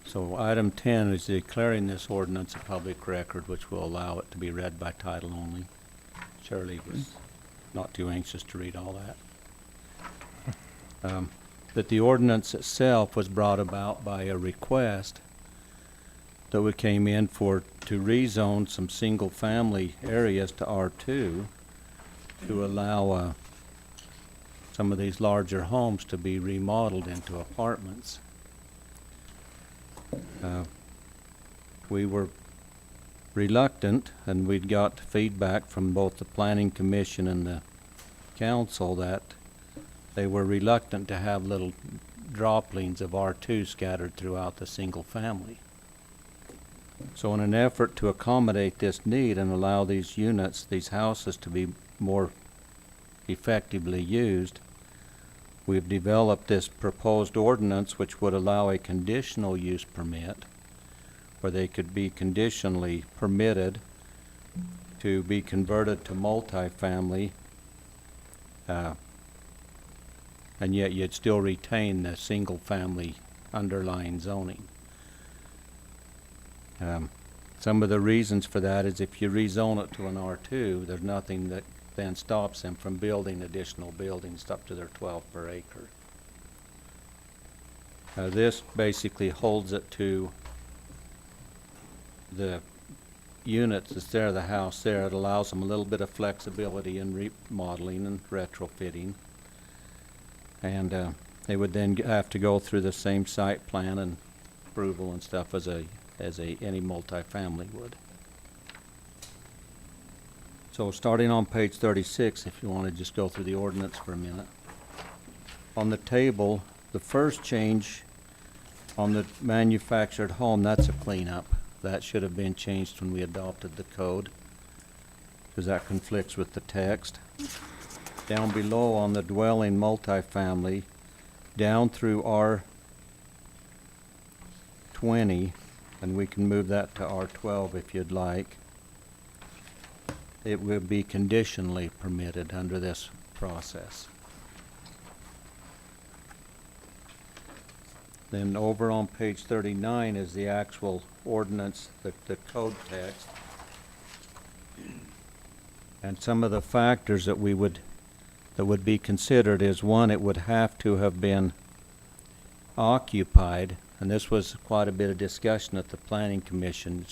So item 10 is declaring this ordinance a public record, which will allow it to be read by title only. Shirley was not too anxious to read all that. That the ordinance itself was brought about by a request that we came in to rezone some single-family areas to R2 to allow some of these larger homes to be remodeled into apartments. We were reluctant, and we'd got feedback from both the Planning Commission and the council that they were reluctant to have little droplings of R2 scattered throughout the single family. So in an effort to accommodate this need and allow these units, these houses to be more effectively used, we've developed this proposed ordinance which would allow a conditional use permit where they could be conditionally permitted to be converted to multifamily, and yet you'd still retain the single-family underlying zoning. Some of the reasons for that is if you rezone it to an R2, there's nothing that then stops them from building additional buildings up to their 12 per acre. This basically holds it to the units that's there, the house there. It allows them a little bit of flexibility in remodeling and retrofitting. And they would then have to go through the same site plan and approval and stuff as any multifamily would. So starting on page 36, if you want to just go through the ordinance for a minute. On the table, the first change on the manufactured home, that's a cleanup. That should have been changed when we adopted the code, because that conflicts with the text. Down below on the dwelling multifamily, down through R20, and we can move that to R12 if you'd like. It will be conditionally permitted under this process. Then over on page 39 is the actual ordinance, the code text. And some of the factors that would be considered is, one, it would have to have been occupied, and this was quite a bit of discussion at the Planning Commission.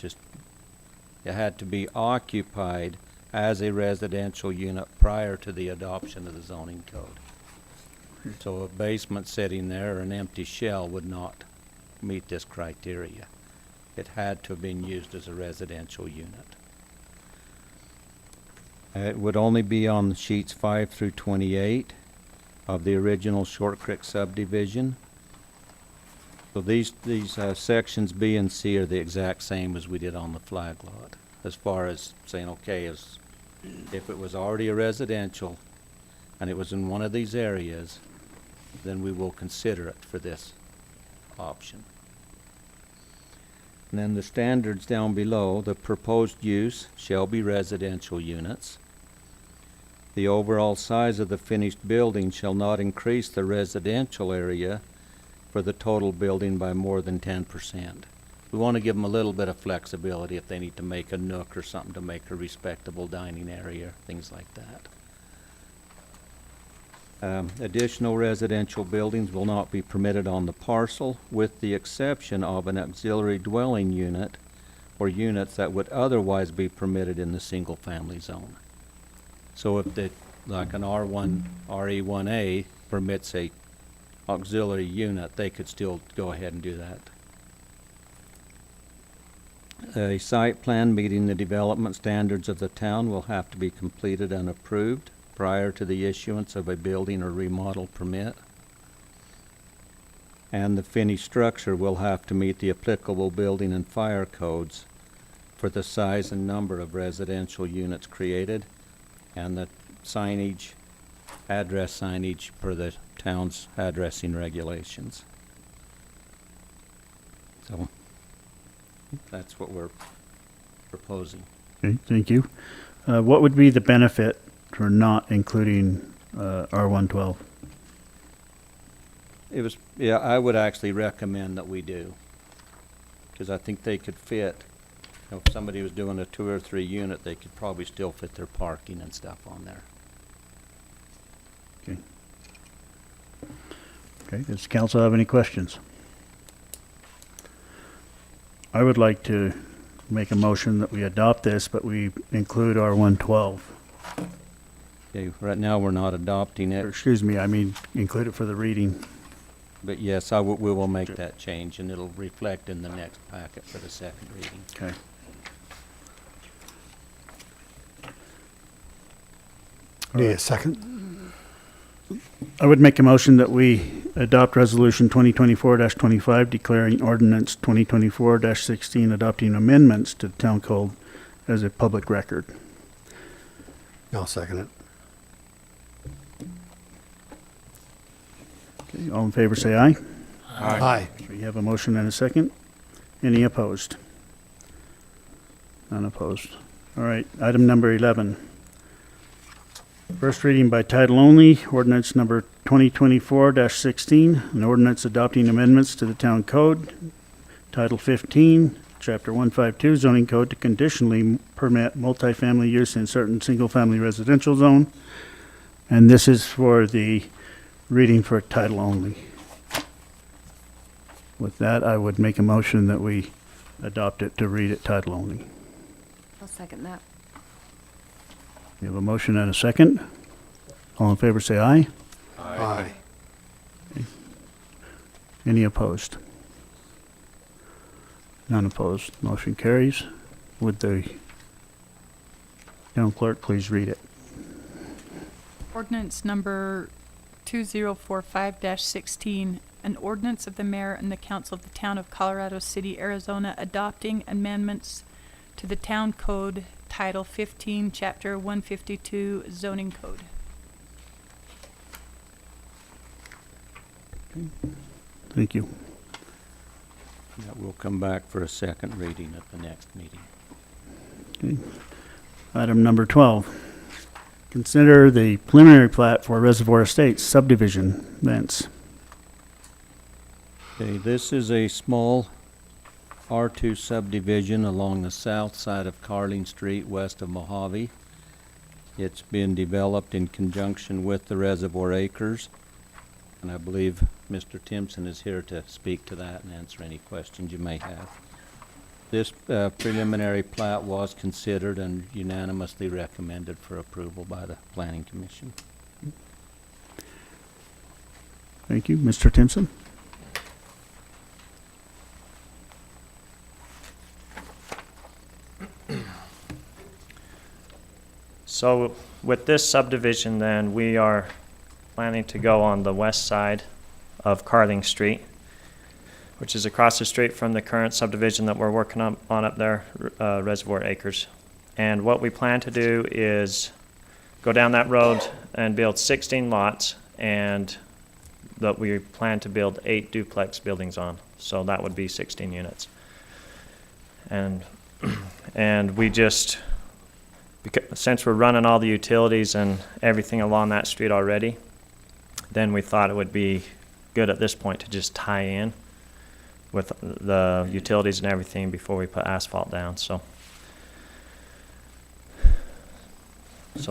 It had to be occupied as a residential unit prior to the adoption of the zoning code. So a basement sitting there or an empty shell would not meet this criteria. It had to have been used as a residential unit. It would only be on sheets 5 through 28 of the original Short Creek subdivision. So these sections B and C are the exact same as we did on the flag lot, as far as saying, okay, if it was already a residential and it was in one of these areas, then we will consider it for this option. And then the standards down below, the proposed use shall be residential units. The overall size of the finished building shall not increase the residential area for the total building by more than 10%. We want to give them a little bit of flexibility if they need to make a nook or something to make a respectable dining area, things like that. Additional residential buildings will not be permitted on the parcel, with the exception of an auxiliary dwelling unit or units that would otherwise be permitted in the single-family zone. So if like an R1, RE1A permits a auxiliary unit, they could still go ahead and do that. A site plan meeting the development standards of the town will have to be completed and approved prior to the issuance of a building or remodel permit. And the finished structure will have to meet the applicable building and fire codes for the size and number of residential units created, and the signage, address signage per the town's addressing regulations. So that's what we're proposing. Okay, thank you. What would be the benefit for not including R112? I would actually recommend that we do, because I think they could fit, if somebody was doing a 2 or 3 unit, they could probably still fit their parking and stuff on there. Okay. Okay, does council have any questions? I would like to make a motion that we adopt this, but we include R112. Okay, right now we're not adopting Or, it, excuse me, I mean, include it for the reading. but yes, we will make that change, and it'll reflect in the next packet for the second reading. Okay. Need a second? I would make a motion that we adopt Resolution 2024-25, declaring ordinance 2024-16, adopting amendments to the town code as a public record. I'll second it. Okay, all in favor, say aye. Aye. We have a motion and a second. Any opposed? None opposed. All right, item number 11. First reading by title only, ordinance number 2024-16, an ordinance adopting amendments to the town code, Title 15, Chapter 152, zoning code to conditionally permit multifamily use in certain single-family residential zone. And this is for the reading for title only. With that, I would make a motion that we adopt it to read it title only. I'll second that. We have a motion and a second. All in favor, say aye. Aye. Any opposed? None opposed. Motion carries. Would the town clerk please read it? Ordinance number 2045-16, an ordinance of the mayor and the council of the town of Colorado City, Arizona, adopting amendments to the town code, Title 15, Chapter 152, zoning code. Thank you. That will come back for a second reading at the next meeting. Okay. Item number 12. Consider the preliminary plat for Reservoir Estates subdivision. Vince. Okay, this is a small R2 subdivision along the south side of Carling Street, west of Mojave. It's been developed in conjunction with the Reservoir Acres, and I believe Mr. Timpson is here to speak to that and answer any questions you may have. This preliminary plat was considered and unanimously recommended for approval by the Planning Commission. Thank you. Mr. Timpson? So with this subdivision then, we are planning to go on the west side of Carling Street, which is across the street from the current subdivision that we're working on up there, Reservoir Acres. And what we plan to do is go down that road and build 16 lots, and that we plan to build 8 duplex buildings on. So that would be 16 units. And we just, since we're running all the utilities and everything along that street already, then we thought it would be good at this point to just tie in with the utilities and everything before we put asphalt down. So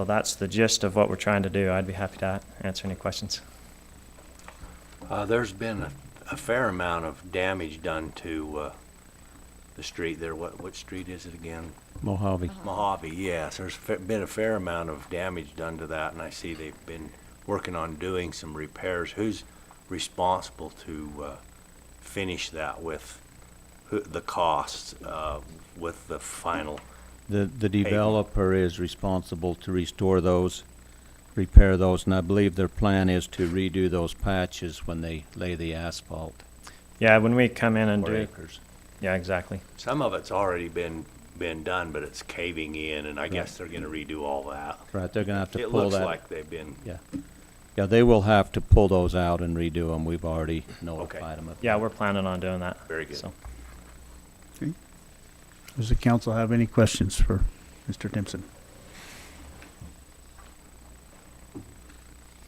that's the gist of what we're trying to do. I'd be happy to answer any questions. There's been a fair amount of damage done to the street there. What street is it again? Mojave. Mojave, yes. There's been a fair amount of damage done to that, and I see they've been working on doing some repairs. Who's responsible to finish that with the costs with the final? The developer is responsible to restore those, repair those, and I believe their plan is to redo those patches when they lay the asphalt. Yeah, when we come in and Or do. acres. Yeah, exactly. Some of it's already been done, but it's caving in, and I guess they're gonna redo all that. Right, they're gonna have to It pull looks that. like they've been, Yeah, they will have to pull those out and redo them. We've already notified them of Yeah, that. we're planning on doing that. very good. So. Does the council have any questions for Mr. Timpson?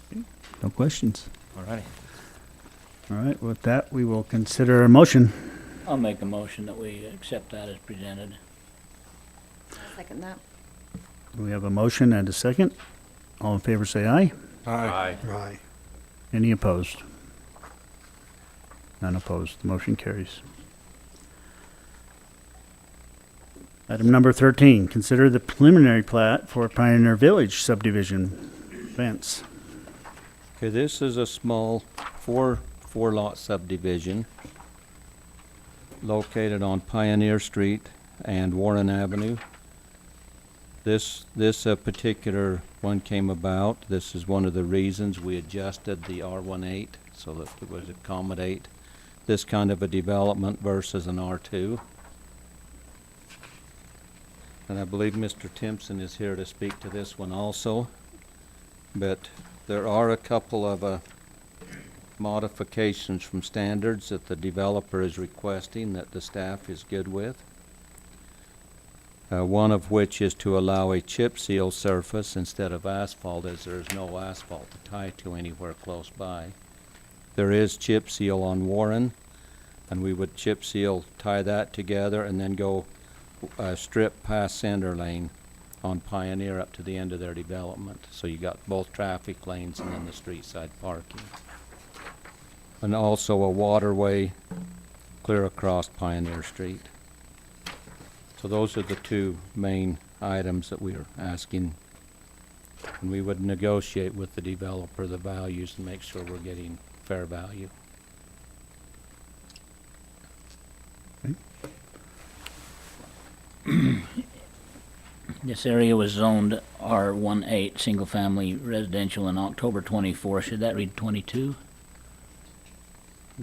Okay, no questions. All righty. All right, with that, we will consider a motion. I'll make a motion that we accept that as presented. I'll second that. We have a motion and a second. All in favor, say aye. Aye. Aye. Any opposed? None opposed. The motion carries. Item number 13, consider the preliminary plat for Pioneer Village subdivision. Vince. Okay, this is a small four-lot subdivision located on Pioneer Street and Warren Avenue. This particular one came about, this is one of the reasons we adjusted the R18 so that it would accommodate this kind of a development versus an R2. And I believe Mr. Timpson is here to speak to this one also. But there are a couple of modifications from standards that the developer is requesting that the staff is good with. One of which is to allow a chip seal surface instead of asphalt, as there is no asphalt to tie to anywhere close by. There is chip seal on Warren, and we would chip seal, tie that together, and then go strip past Center Lane on Pioneer up to the end of their development. So you got both traffic lanes and then the street side parking. And also a waterway clear across Pioneer Street. So those are the two main items that we are asking. And we would negotiate with the developer the values and make sure we're getting fair value. This area was zoned R18, single-family residential, in October 24. Should that read 22?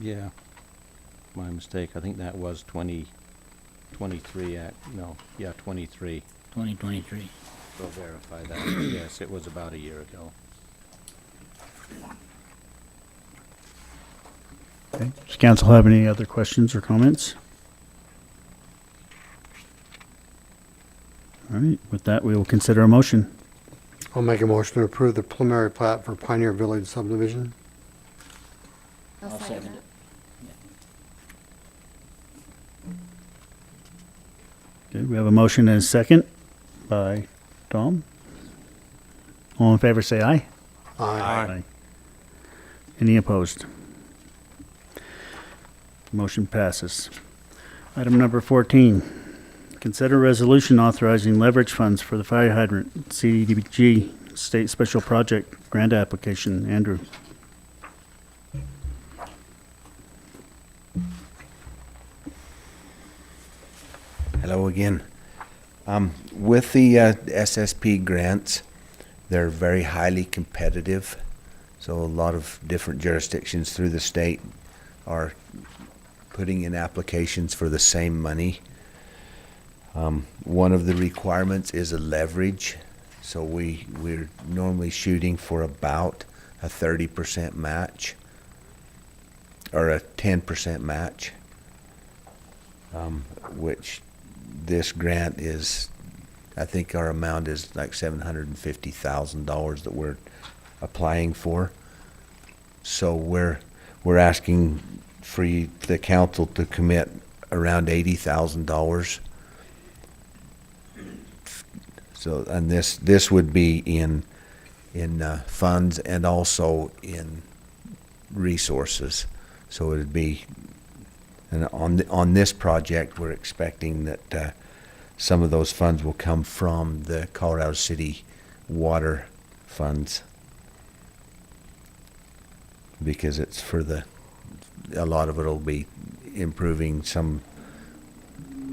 Yeah, my mistake. I think that was 2023. No, yeah, 23. 2023. We'll verify that. Yes, it was about a year ago. Okay. Does council have any other questions or comments? All right, with that, we will consider a motion. I'll make a motion to approve the preliminary plat for Pioneer Village subdivision. I'll second it. Okay, we have a motion and a second by Tom. All in favor, say aye. Aye. Any opposed? Motion passes. Item number 14, consider resolution authorizing leverage funds for the fire hydrant CDBG State Special Project Grant Application. Andrew. Hello again. With the SSP grants, they're very highly competitive. So a lot of different jurisdictions through the state are putting in applications for the same money. One of the requirements is a leverage. So we're normally shooting for about a 30% match or a 10% match, which this grant is, I think our amount is like $750,000 that we're applying for. So we're asking for the council to commit around $80,000. So, and this would be in funds and also in resources. So it would be, and on this project, we're expecting that some of those funds will come from the Colorado City water funds, because it's for a lot of it will be improving some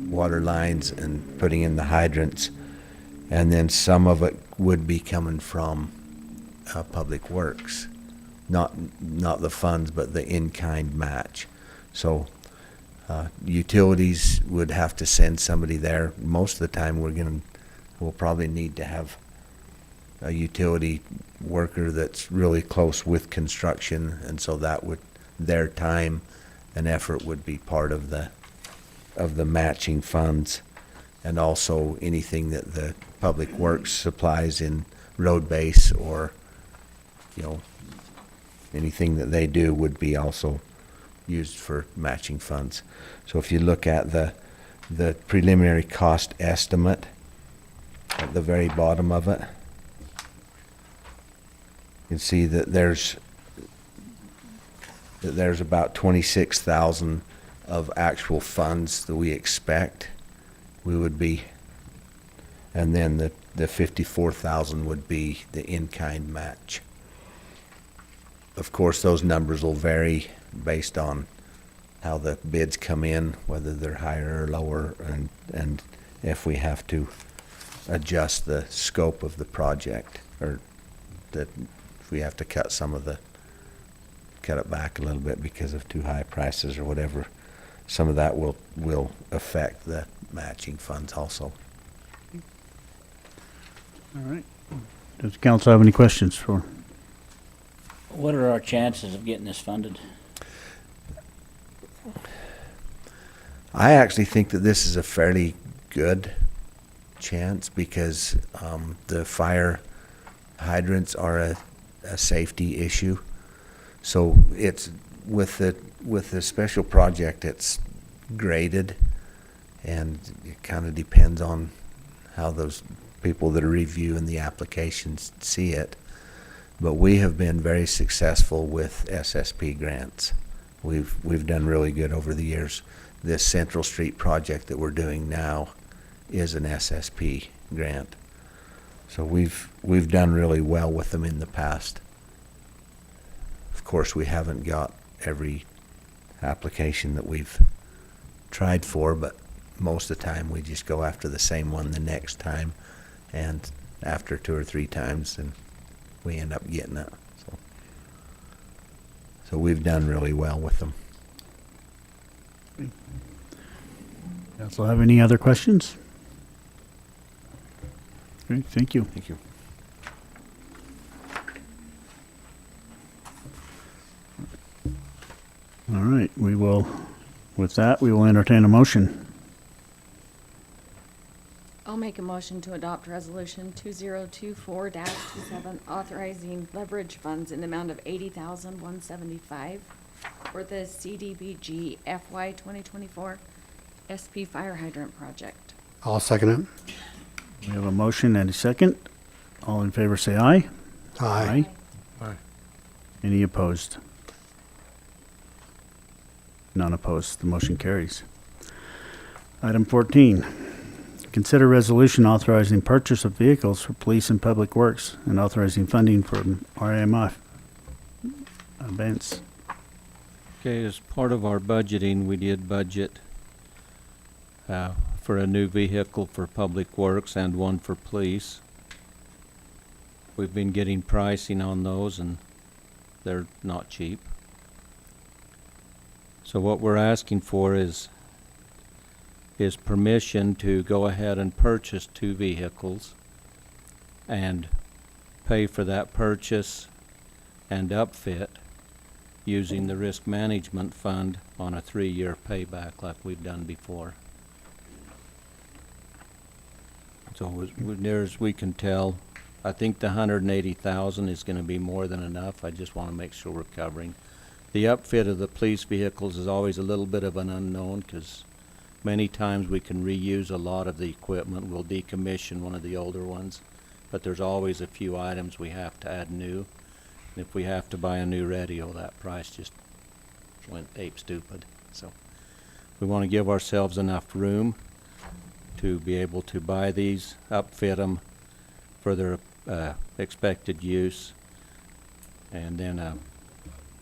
water lines and putting in the hydrants, and then some of it would be coming from Public Works, not the funds, but the in-kind match. So utilities would have to send somebody there. Most of the time we'll probably need to have a utility worker that's really close with construction, and so that would, their time and effort would be part of the matching funds, and also anything that the Public Works supplies in road base, or anything that they do would be also used for matching funds. So if you look at the preliminary cost estimate at the very bottom of it, you can see that there's about 26,000 of actual funds that we expect we would be, and then the 54,000 would be the in-kind match. Of course, those numbers will vary based on how the bids come in, whether they're higher or lower, and if we have to adjust the scope of the project, or that if we have to cut it back a little bit because of too high prices or whatever, some of that will affect the matching funds also. All right. Does the council have any questions for? What are our chances of getting this funded? I actually think that this is a fairly good chance because the fire hydrants are a safety issue. So it's with the special project, it's graded, and it kind of depends on how those people that are reviewing the applications see it. But we have been very successful with SSP grants. We've done really good over the years. This Central Street project that we're doing now is an SSP grant. So we've done really well with them in the past. Of course, we haven't got every application that we've tried for, but most of the time we just go after the same one the next time, and after 2 or 3 times, and we end up getting it. So we've done really well with them. Council have any other questions? Great, thank you. Thank you. All right, with that, we will entertain a motion. I'll make a motion to adopt resolution 2024-27 authorizing leverage funds in the amount of $80,175 for the CDBG FY 2024 SP fire hydrant project. I'll second it. We have a motion and a second. All in favor say aye. Aye. Aye. Any opposed? None opposed. The motion carries. Item 14. Consider resolution authorizing purchase of vehicles for police and public works and authorizing funding for RMF events. Okay, as part of our budgeting, we did budget for a new vehicle for Public Works and one for police. We've been getting pricing on those, and they're not cheap. So what we're asking for is permission to go ahead and purchase 2 vehicles and pay for that purchase and upfit using the risk management fund on a 3-year payback like we've done before. So as near as we can tell, I think the $180,000 is going to be more than enough. I just want to make sure we're covering. The upfit of the police vehicles is always a little bit of an unknown because many times we can reuse a lot of the equipment. We'll decommission one of the older ones, but there's always a few items we have to add new. And if we have to buy a new radio, that price just went ape stupid. So we want to give ourselves enough room to be able to buy these, upfit them for their expected use, and then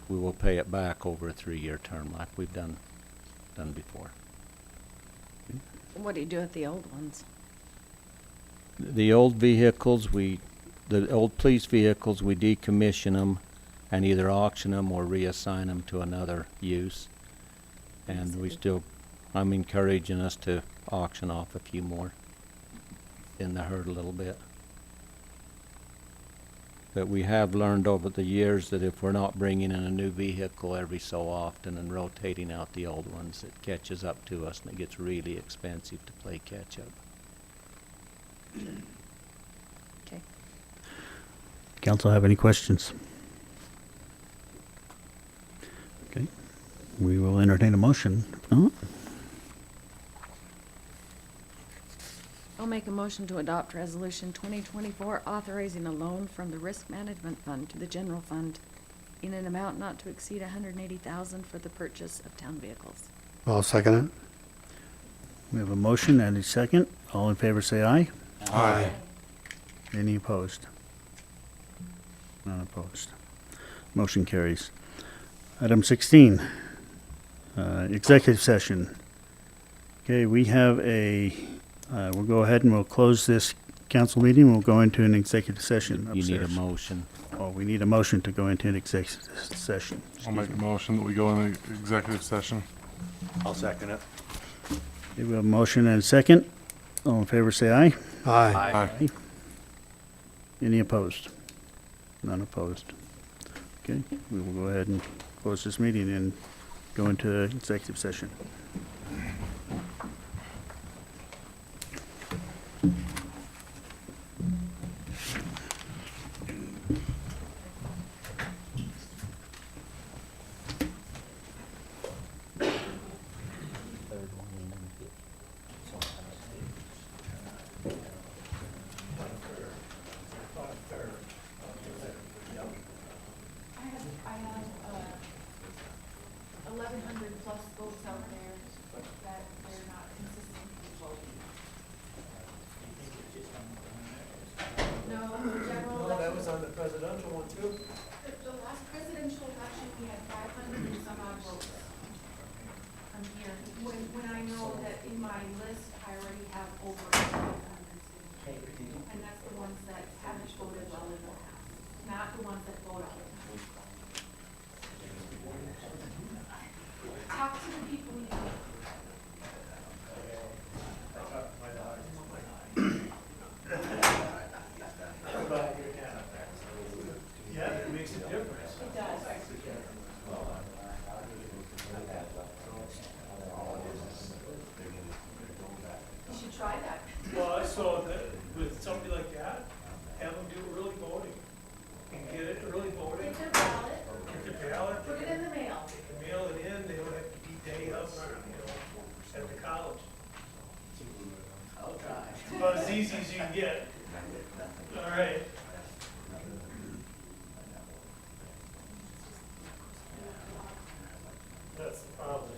we will pay it back over a 3-year term like we've done before. What do you do with the old ones? The old vehicles, the old police vehicles, we decommission them and either auction them or reassign them to another use. And I'm encouraging us to auction off a few more in the herd a little bit. But we have learned over the years that if we're not bringing in a new vehicle every so often and rotating out the old ones, it catches up to us and it gets really expensive to play catch up. Okay. Council have any questions? Okay, we will entertain a motion. If not, I'll make a motion to adopt resolution 2024 authorizing a loan from the risk management fund to the general fund in an amount not to exceed $180,000 for the purchase of town vehicles. I'll second it. we have a motion and a second. All in favor say aye. Aye. Any opposed? None opposed. Motion carries. Item 16, executive session. Okay, we have we'll go ahead and we'll close this council meeting, we'll go into an executive session You need a upstairs. motion. Oh, we need a motion to go into an executive session. I'll make a motion that we go in the executive session. I'll second it. Okay, we have a motion and a second. All in favor, say aye. Aye. Aye. Any opposed? None opposed. Okay, we will go ahead and close this meeting and go into executive session. I have 1,100 plus votes out there that they're not consistently voting. No, the general election. That was on the presidential one too? The last presidential election, we had 500 and some odd votes. I'm here, when I know that in my list, I already have over 500. And that's the ones that haven't voted well in the past, not the ones that vote all the time. Talk to the people you know. Yeah, it makes a difference. It does. You should try that. Well, so that, with somebody like that, have them do early voting and get it early voting. Get their ballot, Get their ballot. put it in the mail. They can mail it in, they don't have to be day of, at the college. I'll try. About as easy as you can get. All right. That's the problem.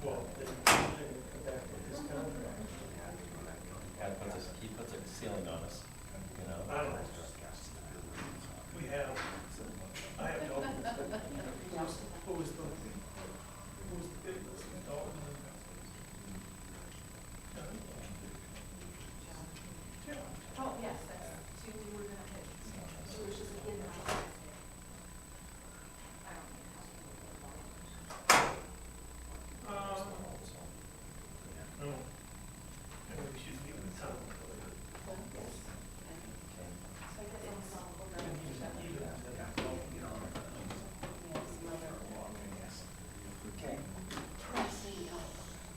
Well, then come back with this contract. He puts a ceiling on us, you know. I don't know. We have, I have no. What was the big list? Dalton and- Yeah. Oh, yes, that's two we were gonna pick. So it was just a hidden item. I don't No. Maybe we should leave the town.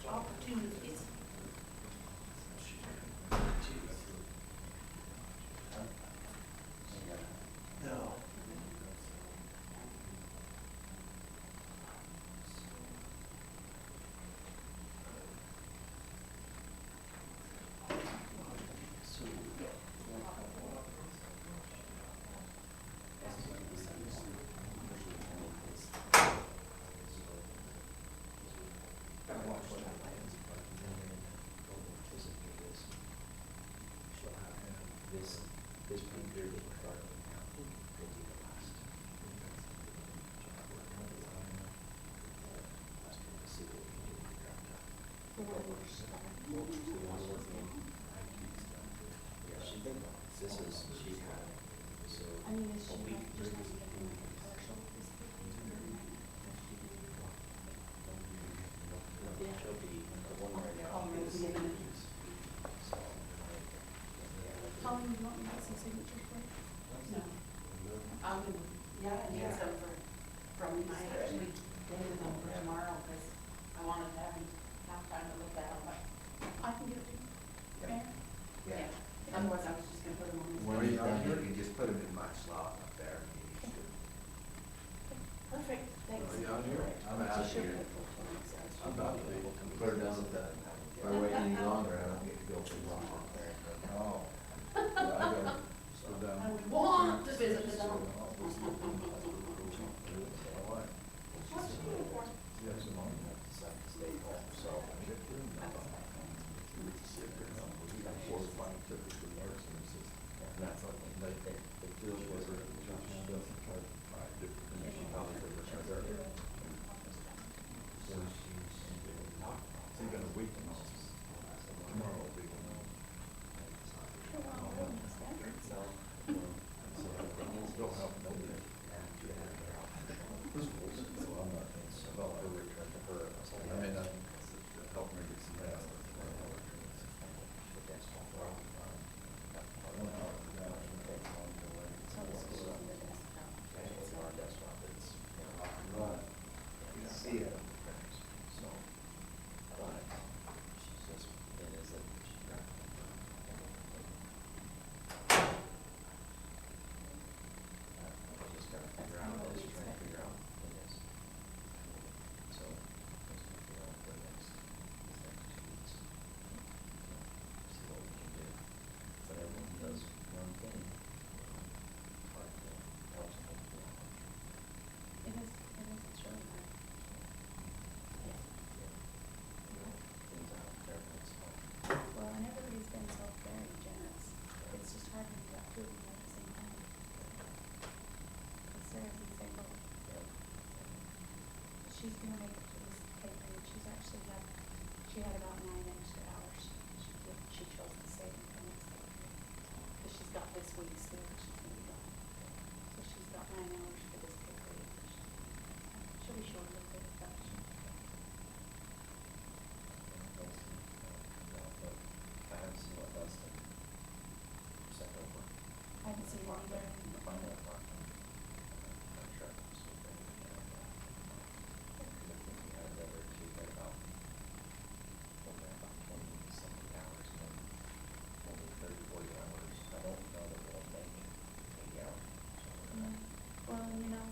Opportunities. No. I mean, is she like just getting partial? Colleen, you want me to get some signatures for you? No. Yeah, I need some from, I actually dated them for tomorrow, because I wanted to have time to look at them, but I can give it to you. Mayor? Yeah. Otherwise, I was just gonna put them on. When you're done, you can just put them in my slot up there. Perfect, thanks. Are you on here? I'm out Just show here. me the full one, so it's- I'm about to put her down at the, if I wait any longer, I don't get to go too long up there. Oh. I gotta slow down. I would want to visit the dog. What's she doing for? Yes, I'm on that second state home, so. We got 4 or 5 tickets for nursing assistant. And that's like, they feel whether it's just 5 different she's gonna make it to this pay grade. She had about 9 extra hours. She chose to save it for next pay grade. Because she's got this week still, she's gonna be gone. So she's got 9 hours for this pay grade. She'll be short a little bit, but I haven't seen it either. Well, you know,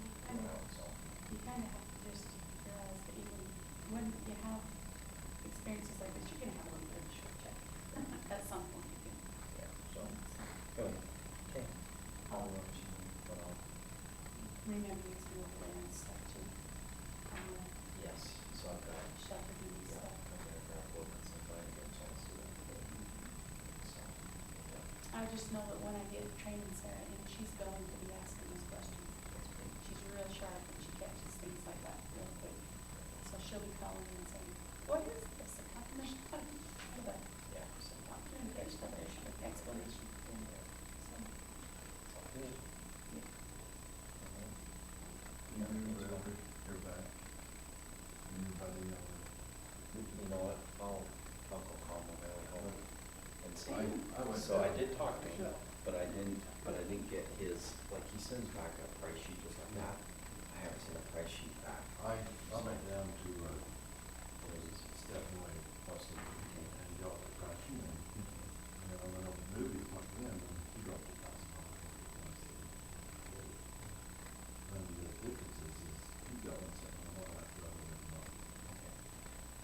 you kind of have to just realize that even when you have experiences like this, you're gonna have a little bit of a short check. At some point, you can. Remember, it's more plan and stuff too. Yes, so I've got. Shelter duty stuff. I just know that when I get training Sarah, and she's going to be asking those questions. She's real sharp and she catches things like that real quick. So she'll be calling me and saying, what is this? A confirmation? But, yeah, some communication, explanation. So, You know what, I'll go call my mail home and see. So I did talk to him, but I didn't get his, like, he sends back a price sheet just like that. I haven't seen a price sheet back. I went down to, Stephanie Boston and got the price sheet. And I went over to movies, went in, and he dropped the price on it. And the difference is he got one second, one after other than mine.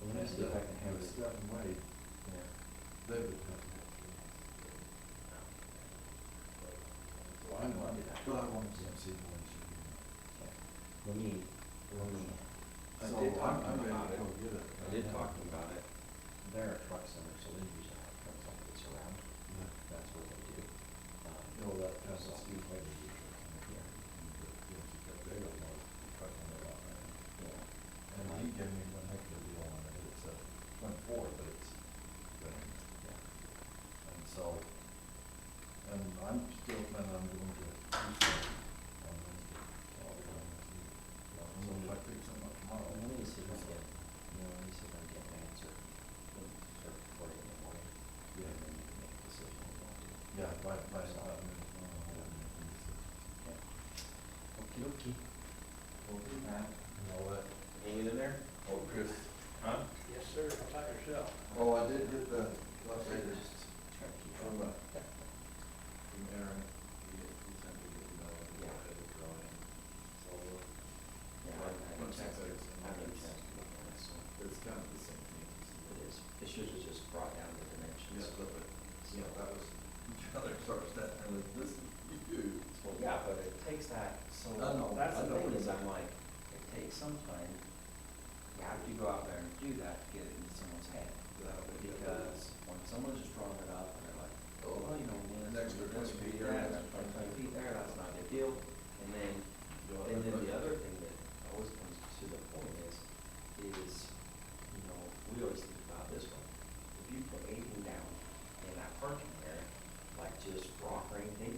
Well, let me see if I can have it. Stephen Wade, Yeah. they would have to. So I know, but I want to see when she. Let me, I So did talk to I'm him ready about to it. go get it. I did talk to him about it. They're a truck center, so they usually have trucks like this around. Yeah. That's what they do. No, that's so- Steve Wade. Yeah. They don't know, trucking a lot, man. Yeah. And he gave me one heck of a deal on it. It's a 24, but it's, and so, and I'm still planning on going to Tucson on Wednesday. So I'll be going to see. So if I pick something up tomorrow. Let me see if I can, let me see if I can get an answer. Start recording in the morning. Yeah. And then you can make a decision if you want to. Yeah, by 5 minutes. Yeah. Okey-dokey. We'll do that. And all that. Hanging in there? Oh, Chris. Huh? Yes, sir. How about yourself? Oh, I did get the, let's say this, Try to keep from, on. from Aaron. He sent me the email. Yeah. So, Yeah, I haven't checked it. I haven't checked it on this one. it's kind of the same thing. It is. It's usually just brought down the dimensions. Yeah, but, you know, that was, the other starts that, and this is huge. Well, yeah, but it takes that, so I know, that's I the know thing what is you I'm like, it takes some time. You have to go out there and do that to get it into someone's head. Because when someone's just drawing it up and they're like, oh, well, you know, man, An extra 20 feet there, there, that's 20 feet there, that's not a big deal. And then the other thing that always comes to the point is, you know, we always think about this one. If you put anything down in that parking area, like just rock or anything,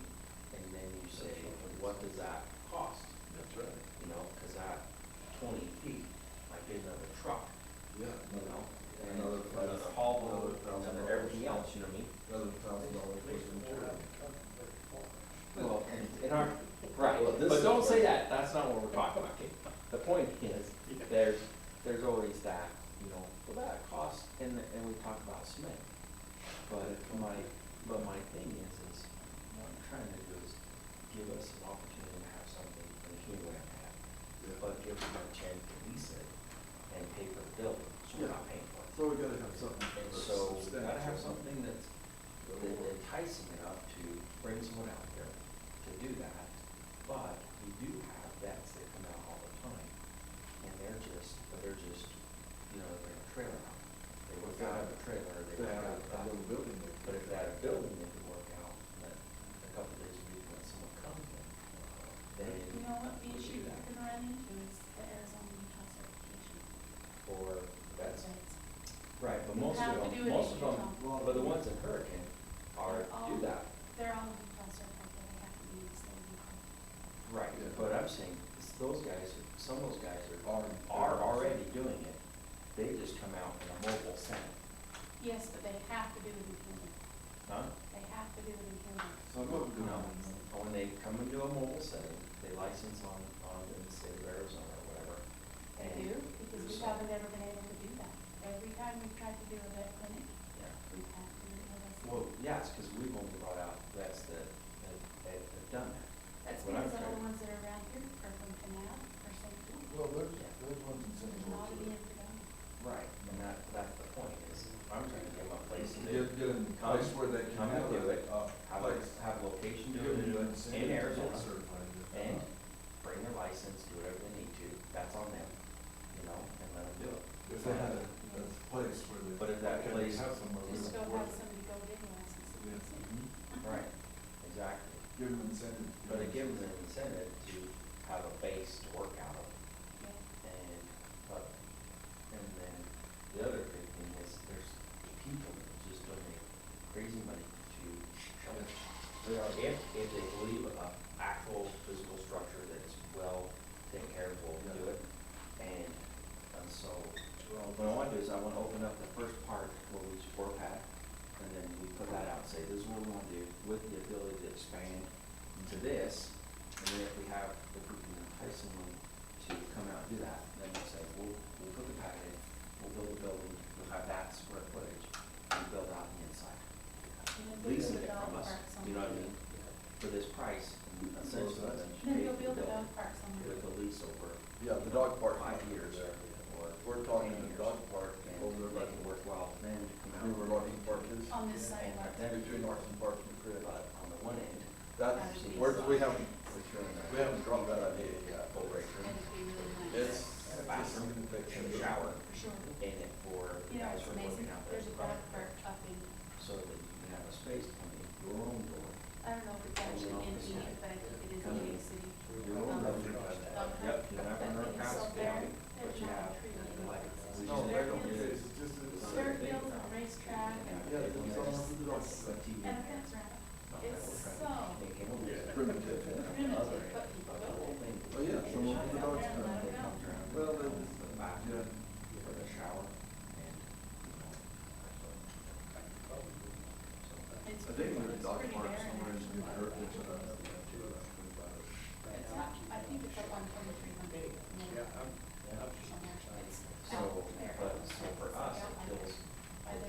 and then you say, what does that cost? That's right. You know, cause that 20 feet might be another truck, Yeah. you know? And Another another haul, $1,000. another everything else, you know what I mean? Another $1,000 for some material. Well, in our, right, Well, this but is don't say like- that, that's not what we're talking about, Kate. The point is, there's always that, you know, well, that costs, and we talk about cement. But my thing is what I'm trying to do is give us an opportunity to have something, and here we have, but give them a chance to lease it and pay for the building, so we're not paying for it. So we gotta have something. And that's so, we gotta have substantial. something that's enticing enough to bring someone out here to do that. But we do have vets that come out all the time, and they're just, you know, they're in a trailer house. They work out of a trailer, they They work have out of a little building. but if they had a building, they could work out, that a couple of days a week when someone comes in, then. You know what the we issue do you're that. gonna run into is the Arizona Utah certification. of them, but the ones in Hurricane are, do that. They're all in cluster, but they have to be staying. Right, but I'm saying, those guys, some of those guys are already doing it. They just come out in a mobile setting, Yes, but they have to do it in Canada. huh? They have to do it in Canada. Some of them do. No, when they come into a mobile setting, they license on in the state of Arizona or whatever. They and do, because we so- haven't ever been able to do that. Every time we've tried to do a vet clinic, Yeah. we've had to do it in a Well, yeah, it's because we've only brought out vets that have done that. That's what I'm because all the trying- ones that are around here are from Canal or St. Louis. Well, there's ones in St. There's not Louis. any in Fredonia. Right, and that's the point, is I'm trying to give them a place to Get them a come, place where they can come and have do it, have a, place. have a location to Give them do an it incentive in to get Arizona, certified. and bring their license, do whatever they need to, that's on them, you know, and let them do it. If they had a place where they. But if that okay, place- have somewhere where Just they go work. have somebody go get a license. and Yeah. it's in. Mm-hmm. Right, exactly. Give them incentive. But it gives them an incentive to have a base to work out of. Yeah. And then the other big thing is there's people that just donate crazy money to shelters. If they believe a actual physical structure that is well taken care of will do it. And so what I want to do is I want to open up the first part where we support Pat, and then we put that out, say this is what we want to do with the ability to expand into this. And then if we can entice someone to come out and do that, then we'll say, we'll put the pad in, we'll build a building, we'll have that square footage, and build out the inside. And then Leasing build it the from dog us, park you know what I somewhere. mean? For this price, and essentially, then you Then pay go for the build a building dog park somewhere. with a lease over Yeah, the dog park. 5 years, or We're talking 10 the years, dog park and over there, make it worthwhile for them to come out. you know where Larkin Park is? On this side, And like, then Between Larkin Park and the crib. But on the one end, That's, we haven't dropped that idea yet. full break room, it'd be really nice. It's and a bathroom, and a shower, Sure. and it for You know, guys it's who are amazing, working out there. there's a dog park up in, So that you can have a space to come in, your own door. I don't know if it's actually in Enid, but I think it is in Enid City. Your own Dog door. park. Yep, you don't have to run But past so it, there, but there's you not have, a tree. like, we No, just they never don't did do it. this, it's just a. Dirt fields and a racetrack and, Yeah, it's all over the dog. and a fence around it. It's so Primitive. primitive, but people go there. Oh, yeah, some of the dogs. Shut down, let 'em go. Well, then, The bathroom, for the shower, and, It's I think pretty, there's a it's dog pretty park barren. somewhere in New York, it's, It's not, I think it's up on 2300. It's so, out there. so for us, it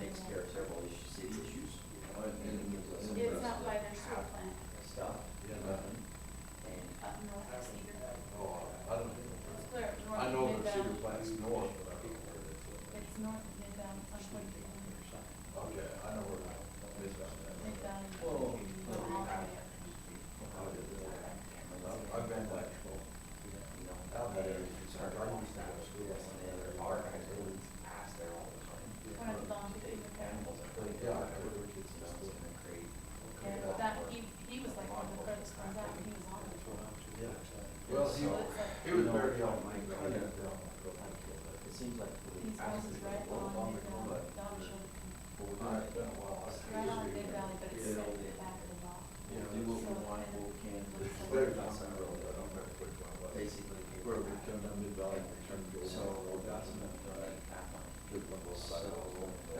takes care of several city issues. And it gives us some It's out by their sewer have plant, stuff, and up north of Cedar. oh, I don't know. It's clear up north I of know the Mid-Valley. cedar plant's north, but I don't know where it's at. It's north of Mid-Valley, it's on 2300. Okay, I know where that is. Mid-Valley. Well, Go all the way up. I've been back. Out there, you start running stuff, and then there are guys who pass there all the time. One of the dogs, Big animals are really, Yeah. gonna create. yeah, that, he was like one of the furthest ones out, and he was on it. Well, So it's like, he was barely on my. It seems like. these houses right on Mid-Valley, dog show. I've been a while. Right on Mid-Valley, but it's set to the back of the rock. You know, do what we want, what we can. Very nice, I don't remember which one it was. Basically. Where we come down Mid-Valley and turn to go. So we've got some information that line. Good one, both So sides. that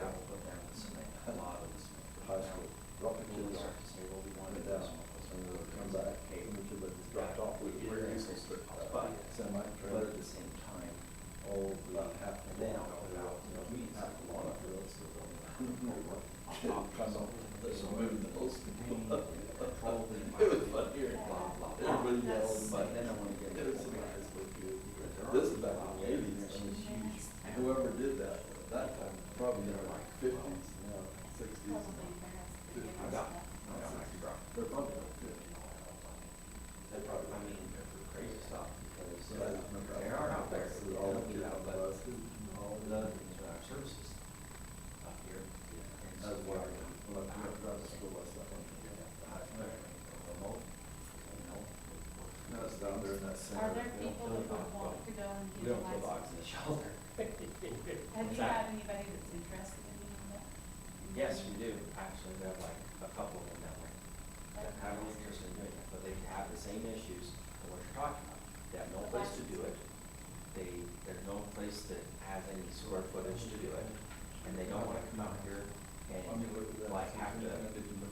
will put down cement, a lot of this. High school. Drop the We'll kids start off. to say, well, we want Went to down, and they'll come back, and the kid that dropped off with the diesel stick, semi But trailer. at the same time, Oh, about half the then lawn, I'll put out, you know, weeds. half the lawn up there, that's the one. I'll Come on, there's some moving those. control the It was fun here. blah, blah, blah. Everybody yelled. But then I want to get. It was nice, but good. This is back in the eighties. Whoever did that, at that time, probably in their like fifties, sixties. I got my truck. They're probably like good. They probably, I mean, crazy stuff, because Yeah, I remember they are out there. With all the kids on the But bus. all the other things are our services up here. And so That's we why, are when I went to school, I said, remote, you know. that's down there in that center. Are there people that would want to go and We get a don't put dogs in license? the shelter. Have you had anybody that's interested in doing that? Yes, we do. Actually, we have like a couple of them that way, that have an interest in doing it, but they have the same issues that what you're talking about. They have no place to do it. There's no place that has any square footage to do it, and they don't wanna come out here and like have to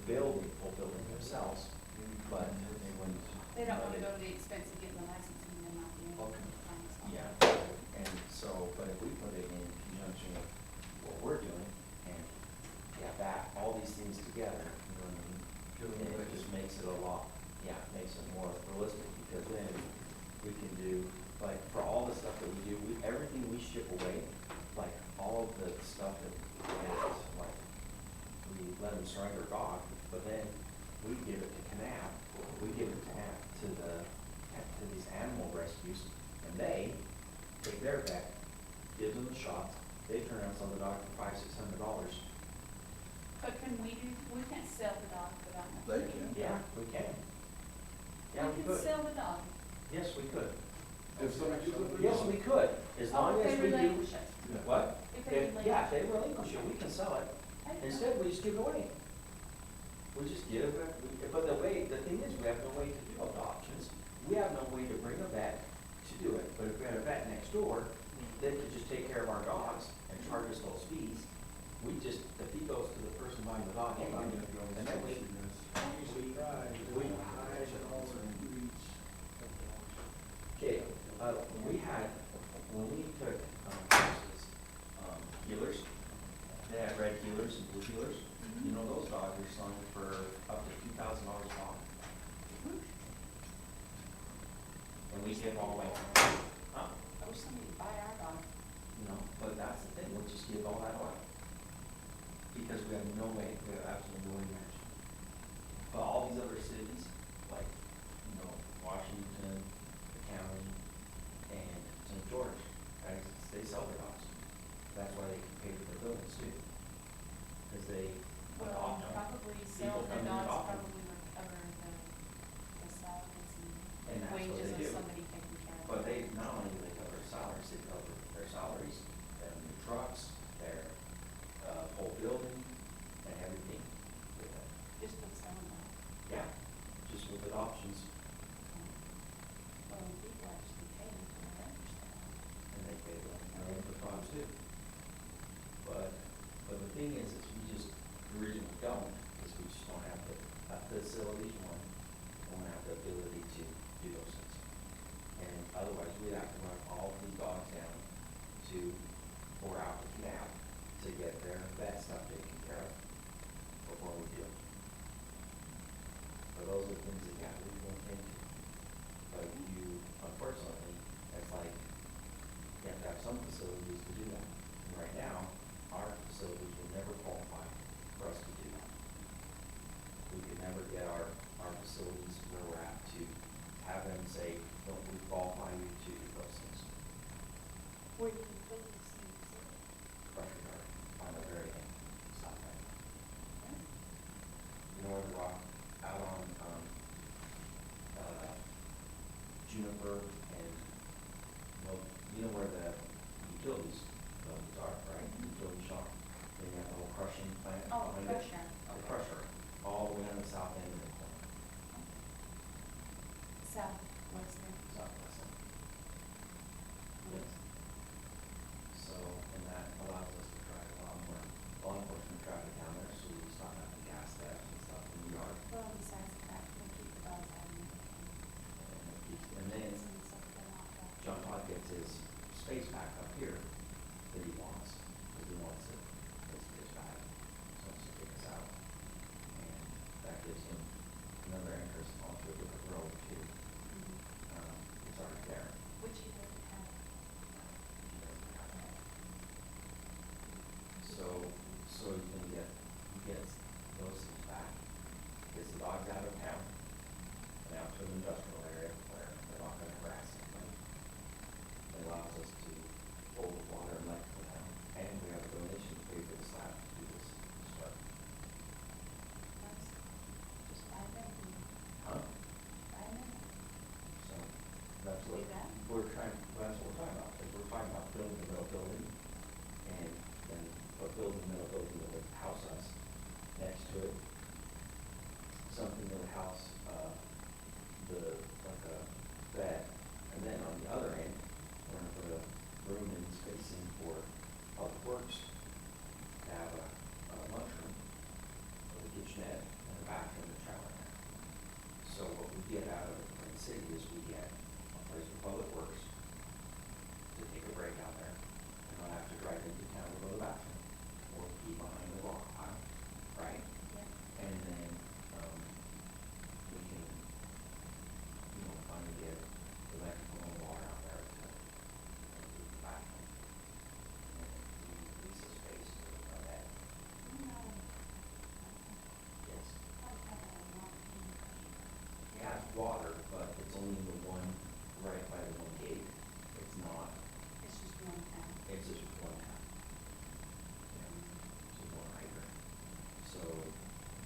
build the full building themselves, but when. They don't wanna go to the expense of getting the licensing and then not being able to find something. Yeah, and so, but if we put it in conjunction with what we're doing, and yeah, that, all these things together, you know what I mean? Then it just makes it a lot, yeah, it makes it more realistic, because then we can do, like, for all the stuff that we do, everything we ship away, like, all of the stuff that, like, we let them strangle our dog, but then we give it to CANAP, we give it to these animal rescues, and they take their vet, gives them the shots, they turn around and sell the dog for $500-600. But can we can't sell the dog for that much. They can. Yeah, we can. Yeah, we We can could. sell the dog. Yes, we could. If somebody uses it. Yes, we could, as long if as they we do. relinquish it. What? If they Yeah, if they relinquish it, we can sell it. Instead, we just give it away. We just give it, but the thing is, we have no way to do adoptions. We have no way to bring a vet to do it. But if we had a vet next door, they could just take care of our dogs and charge us those fees. We just, the fee goes to the person buying the dog anyway. And then we. Okay, we had, when we took, healers, they had red healers and blue healers. You know, those dogs are selling for up to $2,000 a dog. And we give all away. Huh? I wish somebody would buy our dog. You know, but that's the thing, we'll just give all that away. Because we have no way, we have absolutely no way to manage it. But all these other cities, like, you know, Washington, the county, and St. George, right, they sell their dogs. That's why they can pay for their buildings too. Because they Well, adopt them. probably People sell come their and dogs, adopt them. probably would cover the salaries And and that's what wages they of do. somebody taking care of it. But they, not only do they cover salaries, they cover their salaries, their new trucks, their, whole building, and everything with it. Just with selling them. Yeah, just with adoptions, Well, people actually pay to register them. and they pay them, and they put dogs too. But the thing is we just, the reason we don't, is we just don't have the, facilities, one, don't have the ability to do those things. And otherwise, we'd have to run all these dogs down to, or out to CANAP to get their vet stuff taken care of before we do it. But those are things that, yeah, we won't into. But you, unfortunately, it's like, you have to have some facilities to do that. And right now, our facilities will never qualify for us to do that. We could never get our facilities where we're at to have them say, don't we qualify you to do those things. Where do you put these things? Pressure guard on the very end, stop that. You know where the rock, out on, Juniper and, you know where the utilities buildings are, right? Utility shop, then you have the whole crushing plant. Oh, behind it. crusher. The crusher, all the way on the south end of the corner, Southwest there. southwest end. Yes. So, and that allows us to drive a lot more law enforcement traffic down there, so we stop having gas theft and stuff in the yard. Well, besides the fact that keep the dogs out of the And then John Todd gets his space back up here that he wants, because he wants it, it's bad, so he wants to take us out. And that gives him another interest onto a different road too. It's already there. Which he doesn't have. So you can he gets those things back, gets the dogs out of town, and out to an industrial area where they're not gonna harass anybody. It allows us to hold water and electrical down, and we have a donation to pay for the slab to do this work. That's just 5 minutes. Huh? 5 minutes. So that's what Do that? we're trying, that's what we're talking about, is we're talking about building a middle building, and then a building, middle building that would house us next to it. Something that would house, like a bed. And then on the other end, we're gonna put a room and space in for public works to have a lunchroom with a kitchenette and a bathroom and shower in there. So what we get out of it from the city is we get a place for public works to take a break out there and not have to drive into town to go to the bathroom or be behind the rock pile, right? And then, we can, finally get electrical and water out there to do the bathroom. And then lease a space for that. Yes. It has water, but it's only the one right by the one gate. It's not. It's just one tap. It's just one tap. Yeah, just one hydrant. So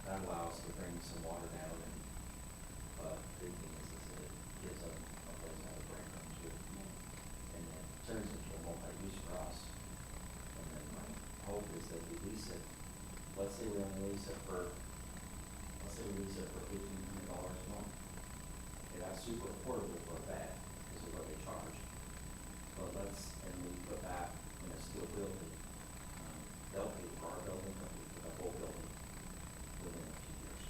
that allows to bring some water down and, but the big thing is that it gives them a place to have a break room too. And it turns into a multi-use for us. And then my hope is that we lease it, let's say we only lease it for $1,500 a month. Okay, that's super affordable for a bed, because of what they charge. But and we put that in a steel building, they'll pay for our building, they'll pay for the whole building within a few years.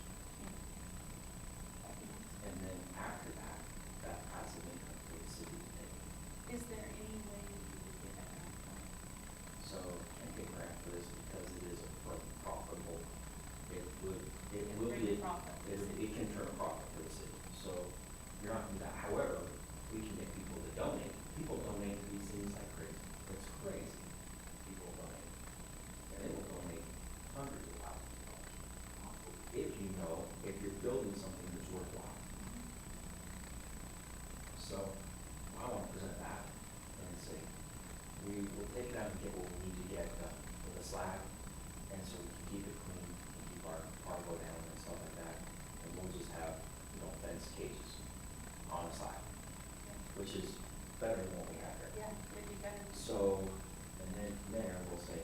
And then after that, that passive income for the city to take. Is there any way you could get that out? So can't get grant for this because it is a profitable, it will be, it can turn a profit for the city. So you're not gonna do that. However, we can get people to donate. People donate to these things like crazy. It's crazy. People donate. And they will donate hundreds of thousands of dollars. If you're building something that's worthwhile. So I want to present that and say, we will take it out and get what we need to get with a slab, and so we can keep it clean, and keep our cargo down and stuff like that, and we'll just have, fence cages on a slab, which is better than what we have here. Yeah, it'd be better. So, and then from there, we'll say,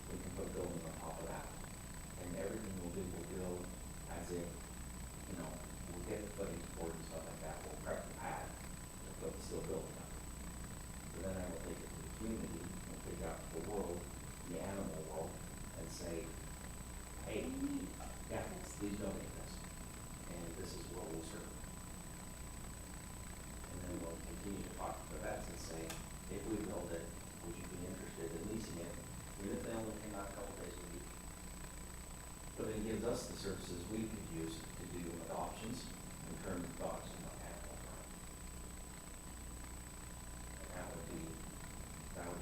we can put a building on top of that, and everything we'll do, we'll build as if, we'll get the footing support and stuff like that, we'll prep the pad to put the steel building up. But then I will take it to the community, and take it out to the world, the animal world, and say, hey, yeah, please donate this, and this is what we'll serve. And then we'll continue to talk to the vets and say, if we build it, would you be interested in leasing it, even if they only came out a couple days a week? But it gives us the services we could use to do adoptions and turn dogs into animals. And that would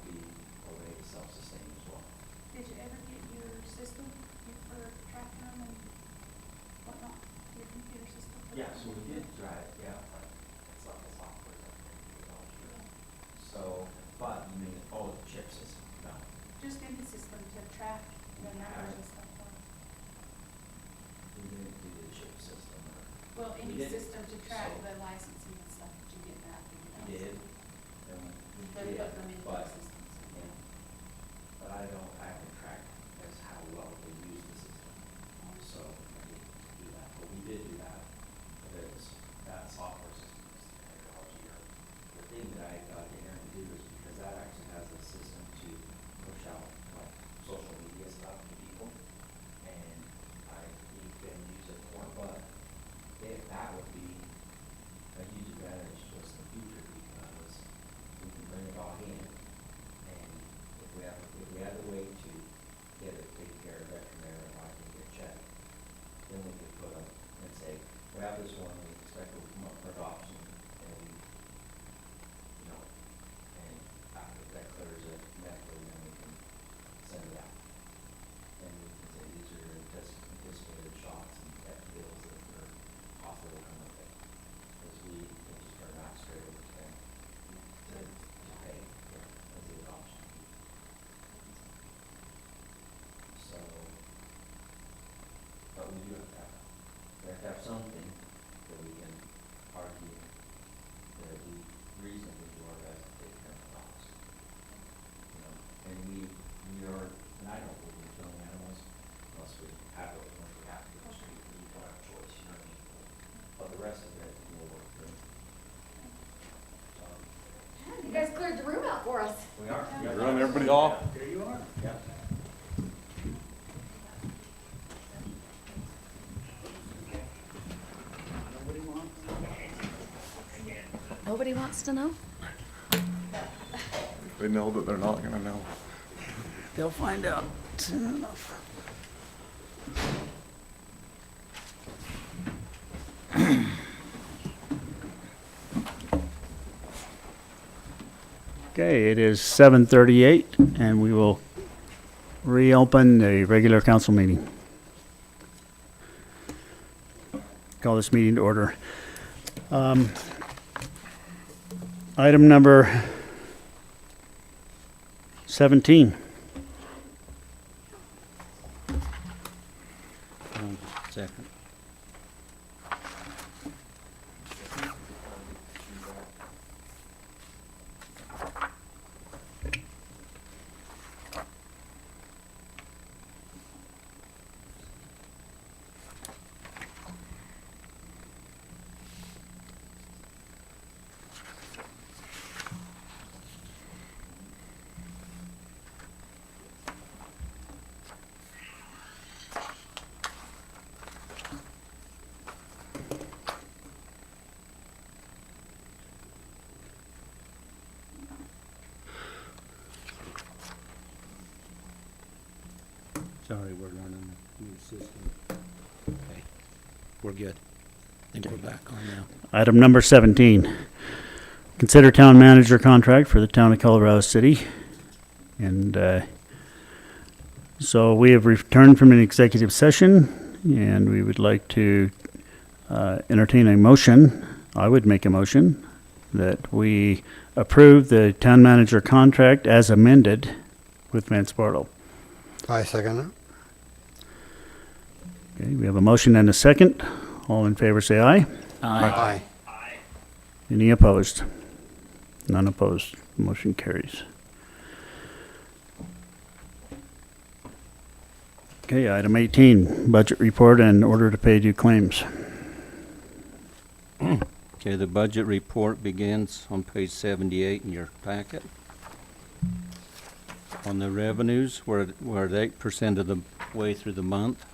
be a way to self-sustain as well. Did you ever get your system for tracking them and whatnot, your computer system? Yeah, so we did try it, yeah, but it's not the software that we do. So, but you mean, the chip system, no. Just in the system to track the numbers and stuff. We didn't do the chip system or. Well, We any did. system to track So- the licensing and stuff, did you get that? We did. And we But did, put them into the but, system. yeah. But I haven't tracked as how well they use the system. So I didn't do that, but we did do that. But it was, that software system is the technology or the thing that I got Aaron to do is because that actually has a system to push out like social media stuff to people. And you can use it for, but that would be a huge advantage to us in the future because we can bring a dog in and if we have a way to get it taken care of veterinary and I can get checked, then we could put up and say, we have this one, we expect it will come up for adoption and and after that clears it medically, then we can send it out. And we can say these are anticipated shots and pet bills that are hospital come with it. Because we can just turn that straight over to them to pay as the adoption. So, but we do have to have something that we can argue that it'd be reasonable to our guys to take care of the dogs. And we are, and I don't believe in killing animals, once we have it, once we have to, once we don't have a choice, you know what I mean? But the rest of it, we'll work through. You guys cleared the room out for us. We are. Run everybody off. There you are. Yeah. Nobody wants to know? They know that they're not gonna know. They'll find out soon enough. Okay, it is 7:38, and we will reopen the regular council meeting. Call this meeting to order. Item number 17. Second. Sorry, we're learning a new system. Okay, we're good. I think we're back on now. Item number 17. Consider town manager contract for the town of Colorado City. And so we have returned from an executive session, and we would like to entertain a motion. I would make a motion that we approve the town manager contract as amended with Vance Barlow. I second it. Okay, we have a motion and a second. All in favor, say aye. Aye. Any opposed? None opposed. Motion carries. Okay, item 18, budget report and order to pay due claims. Okay, the budget report begins on page 78 in your packet. On the revenues, we're at 8% of the way through the month.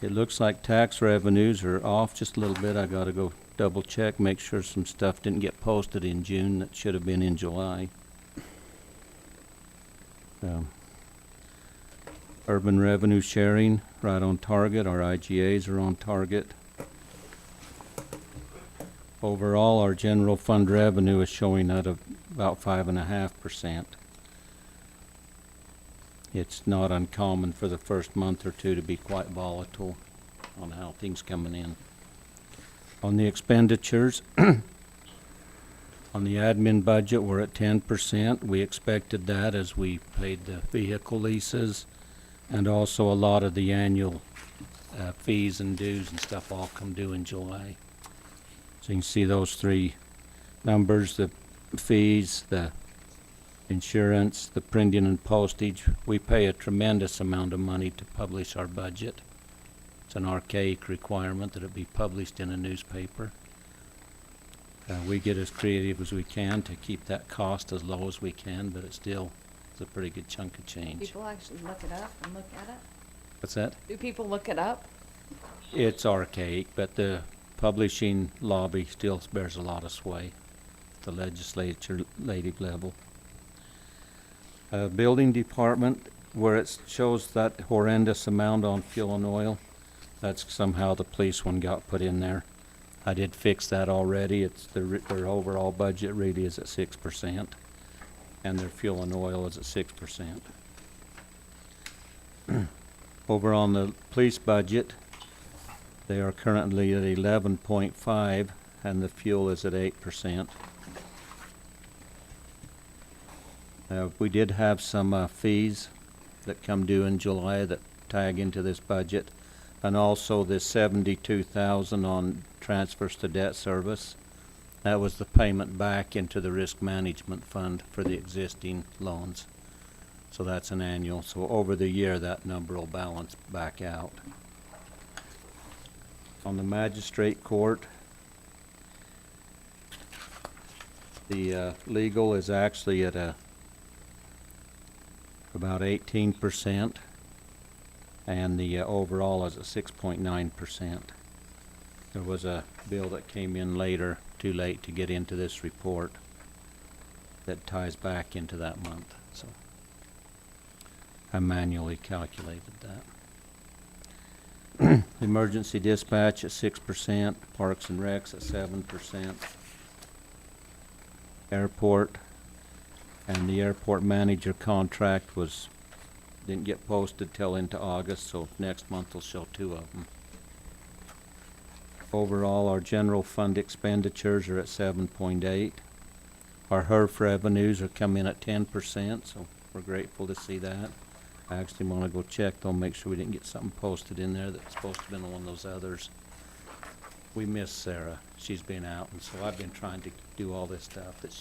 It looks like tax revenues are off just a little bit. I gotta go double check, make sure some stuff didn't get posted in June that should have been in July. Urban revenue sharing, right on target. Our IGAs are on target. Overall, our general fund revenue is showing at about 5.5%. It's not uncommon for the first month or two to be quite volatile on how things coming in. On the expenditures, on the admin budget, we're at 10%. We expected that as we paid the vehicle leases, and also a lot of the annual fees and dues and stuff all come due in July. So you can see those three numbers, the fees, the insurance, the printing and postage. We pay a tremendous amount of money to publish our budget. It's an archaic requirement that it be published in a newspaper. We get as creative as we can to keep that cost as low as we can, but it's still a pretty good chunk of change. People actually look it up and look at it? What's that? Do people look it up? It's archaic, but the publishing lobby still bears a lot of sway at the legislative level. Building department, where it shows that horrendous amount on fuel and oil, that's somehow the police one got put in there. I did fix that already. It's their overall budget really is at 6%, and their fuel and oil is at 6%. Over on the police budget, they are currently at 11.5, and the fuel is at 8%. We did have some fees that come due in July that tag into this budget, and also this $72,000 on transfers to debt service. That was the payment back into the risk management fund for the existing loans. So that's an annual, so over the year, that number will balance back out. On the magistrate court, the legal is actually at about 18%, and the overall is at 6.9%. There was a bill that came in later, too late to get into this report, that ties back into that month, so I manually calculated that. Emergency dispatch at 6%, Parks and Recs at 7%. Airport, and the airport manager contract didn't get posted till into August, so next month will show 2 of them. Overall, our general fund expenditures are at 7.8. Our HERF revenues are coming in at 10%, so we're grateful to see that. I actually want to go check though, make sure we didn't get something posted in there that's supposed to have been on one of those others. We miss Sarah. She's been out, and so I've been trying to do all this stuff that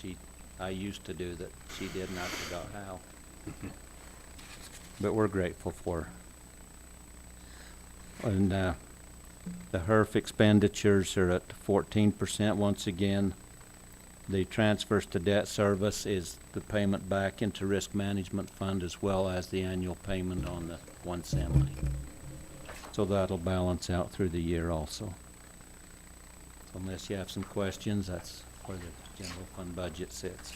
I used to do that she did, and I forgot how. But we're grateful for her. And the HERF expenditures are at 14% once again. The transfers to debt service is the payment back into risk management fund, as well as the annual payment on the one semi. So that'll balance out through the year also. So unless you have some questions, that's where the general fund budget sits.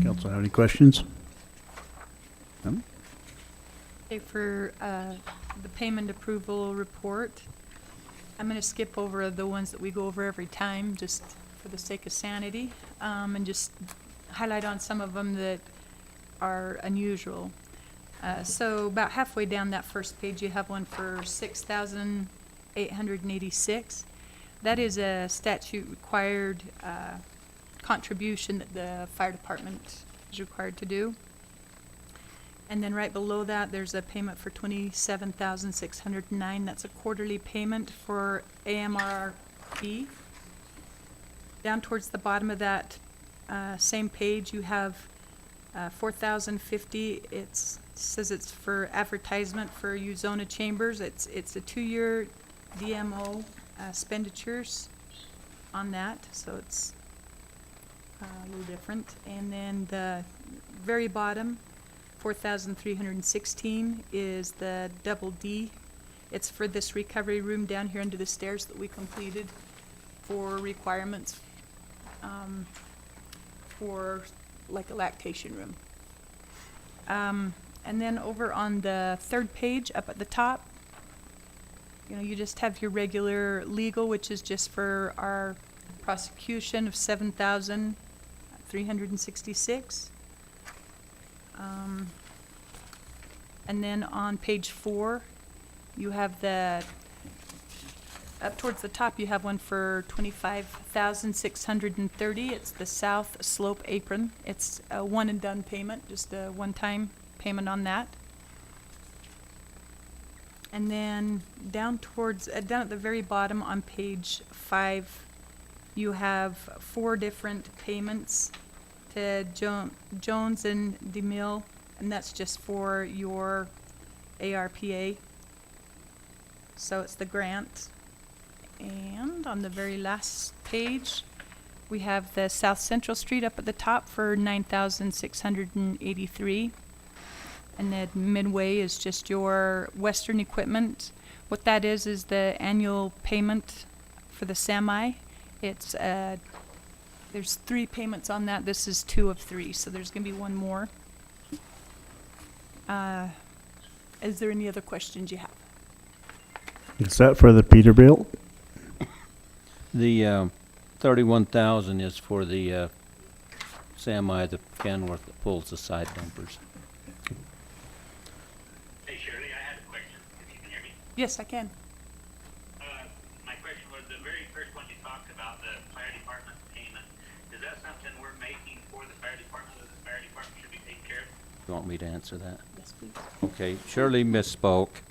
Council, have any questions? No? Okay, for the payment approval report, I'm going to skip over the ones that we go over every time, just for the sake of sanity, and just highlight on some of them that are unusual. So about halfway down that first page, you have one for $6,886. That is a statute-required contribution that the fire department is required to do. And then right below that, there's a payment for $27,609. That's a quarterly payment for AMRB. Down towards the bottom of that same page, you have $4,050. It says it's for advertisement for Uzona Chambers. It's a 2-year DMO expenditures on that, so it's a little different. And then the very bottom, 4,316 is the double D. It's for this recovery room down here under the stairs that we completed for requirements for like a lactation room. And then over on the third page up at the top, you just have your regular legal, which is just for our prosecution of $7,366. And then on page 4, you have up towards the top, you have one for $25,630. It's the South Slope Apron. It's a one and done payment, just a one-time payment on that. And then down at the very bottom on page 5, you have 4 different payments to Jones and DeMille, and that's just for your ARPA. So it's the grant. And on the very last page, we have the South Central Street up at the top for $9,683. And then midway is just your Western equipment. What that is the annual payment for the semi. It's there's 3 payments on that. This is 2 of 3, so there's going to be one more. Is there any other questions you have? Is that for the Peterbilt? The 31,000 is for the semi, the Kenworth that pulls the side dumpers. Hey Shirley, I had a question, if you can hear me. Yes, I can. My question was, the very first one you talked about, the fire department payment, is that something we're making for the fire department, that the fire department should be taking care of? You want me to answer that? Yes, please. Okay, Shirley misspoke.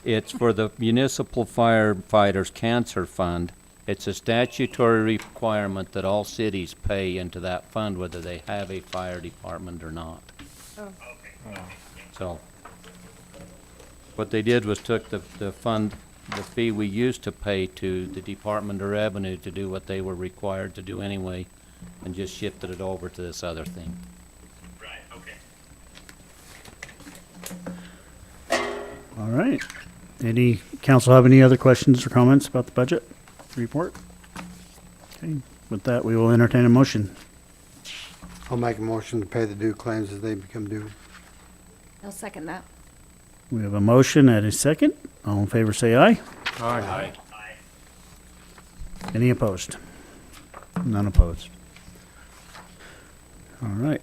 It's for the Municipal Firefighters Cancer Fund. It's a statutory requirement that all cities pay into that fund, whether they have a fire department or not. Oh. So, what they did was took the fund, the fee we used to pay to the Department of Revenue to do what they were required to do anyway, and just shifted it over to this other thing. Right, okay. All right. Any council have any other questions or comments about the budget report? Okay, with that, we will entertain a motion. I'll make a motion to pay the due claims as they become due. I'll second that. We have a motion and a second. All in favor, say aye. Aye. Any opposed? None opposed. All right.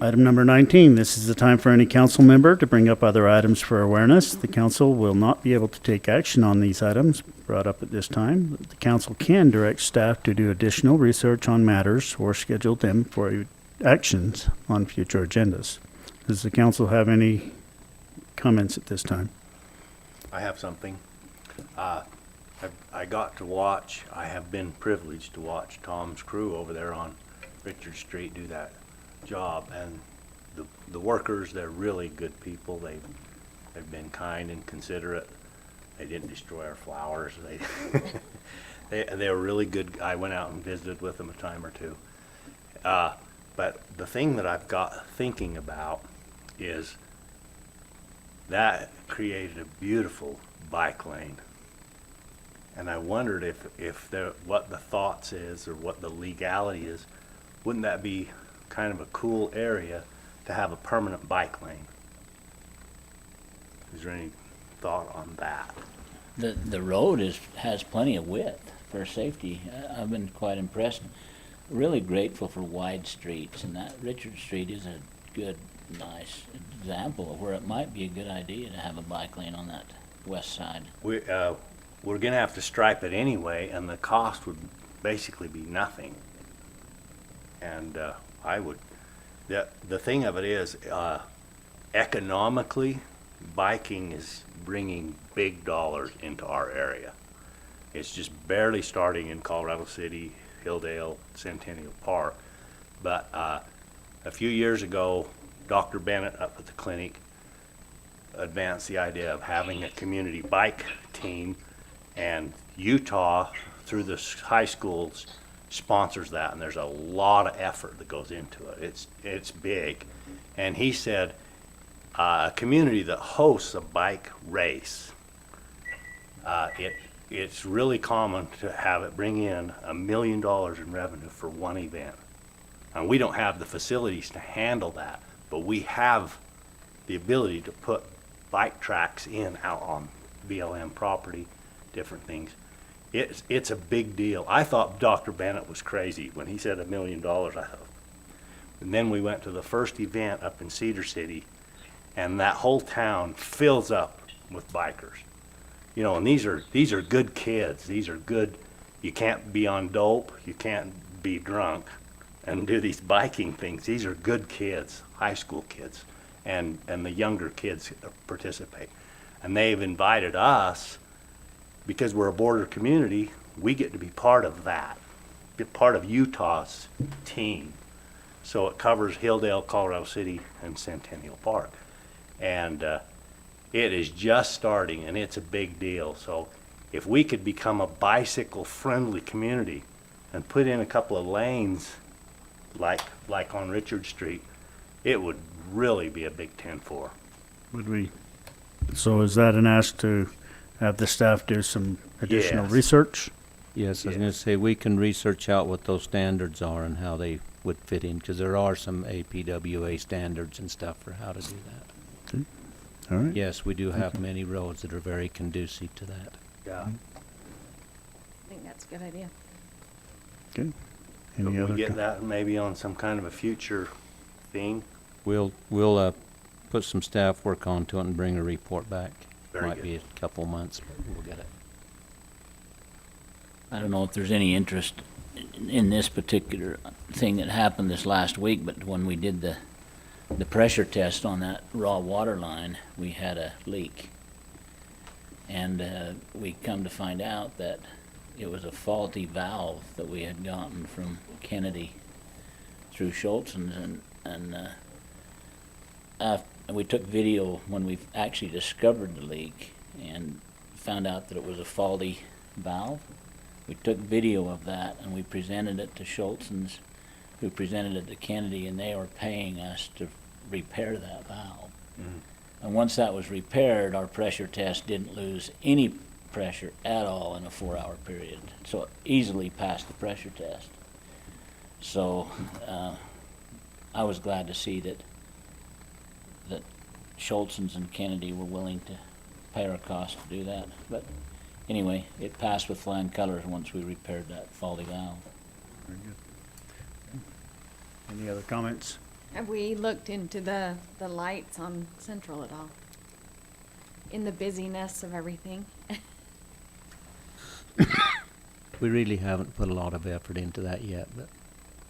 Item number 19, this is the time for any council member to bring up other items for awareness. The council will not be able to take action on these items brought up at this time. The council can direct staff to do additional research on matters or schedule them for actions on future agendas. Does the council have any comments at this time? I have something. I got to watch, I have been privileged to watch Tom's crew over there on Richard Street do that job, and the workers, they're really good people. They've been kind and considerate. They didn't destroy our flowers. They were really good. I went out and visited with them a time or two. But the thing that I've got thinking about is that created a beautiful bike lane. And I wondered if what the thoughts is or what the legality is. Wouldn't that be kind of a cool area to have a permanent bike lane? Is there any thought on that? The road has plenty of width for safety. I've been quite impressed. Really grateful for wide streets, and that Richard Street is a good, nice example of where it might be a good idea to have a bike lane on that west side. We're gonna have to stripe it anyway, and the cost would basically be nothing. And the thing of it is, economically, biking is bringing big dollars into our area. It's just barely starting in Colorado City, Hilldale, Centennial Park. But a few years ago, Dr. Bennett up at the clinic advanced the idea of having a community bike team, and Utah, through the high schools, sponsors that, and there's a lot of effort that goes into it. It's big. And he said a community that hosts a bike race, it's really common to have it bring in $1 million in revenue for one event. And we don't have the facilities to handle that, but we have the ability to put bike tracks in out on BLM property, different things. It's a big deal. I thought Dr. Bennett was crazy when he said $1 million. I thought, and then we went to the first event up in Cedar City, and that whole town fills up with bikers. You know, and these are good kids. These are good. You can't be on dope. You can't be drunk and do these biking things. These are good kids, high school kids, and the younger kids participate. And they've invited us, because we're a border community, we get to be part of that, be part of Utah's team. So it covers Hilldale, Colorado City, and Centennial Park. And it is just starting, and it's a big deal. So if we could become a bicycle-friendly community and put in a couple of lanes like on Richard Street, it would really be a big 10-4. Would we? So is that an ask to have the staff do some additional Yes. research? Yes, I was gonna say, we can research out what those standards are and how they would fit in, because there are some APWA standards and stuff for how to do that. Okay. All right. Yes, we do have many roads that are very conducive to that. Yeah. I think that's a good idea. Okay. But Any we other? get that maybe on some kind of a future thing. We'll put some staff work onto it and bring a report back. Very Might good. be a couple months, but we'll get it. I don't know if there's any interest in this particular thing that happened this last week, but when we did the pressure test on that raw water line, we had a leak. And we come to find out that it was a faulty valve that we had gotten from Kennedy through Schultz's, and we took video when we actually discovered the leak and found out that it was a faulty valve. We took video of that and we presented it to Schultz's, who presented it to Kennedy, and they were paying us to repair that valve. And once that was repaired, our pressure test didn't lose any pressure at all in a 4-hour period. So it easily passed the pressure test. So I was glad to see that Schultz's and Kennedy were willing to pay our cost to do that. But anyway, it passed with flying colors once we repaired that faulty valve. Very good. Any other comments? Have we looked into the lights on Central at all? In the busyness of everything? We really haven't put a lot of effort into that yet, but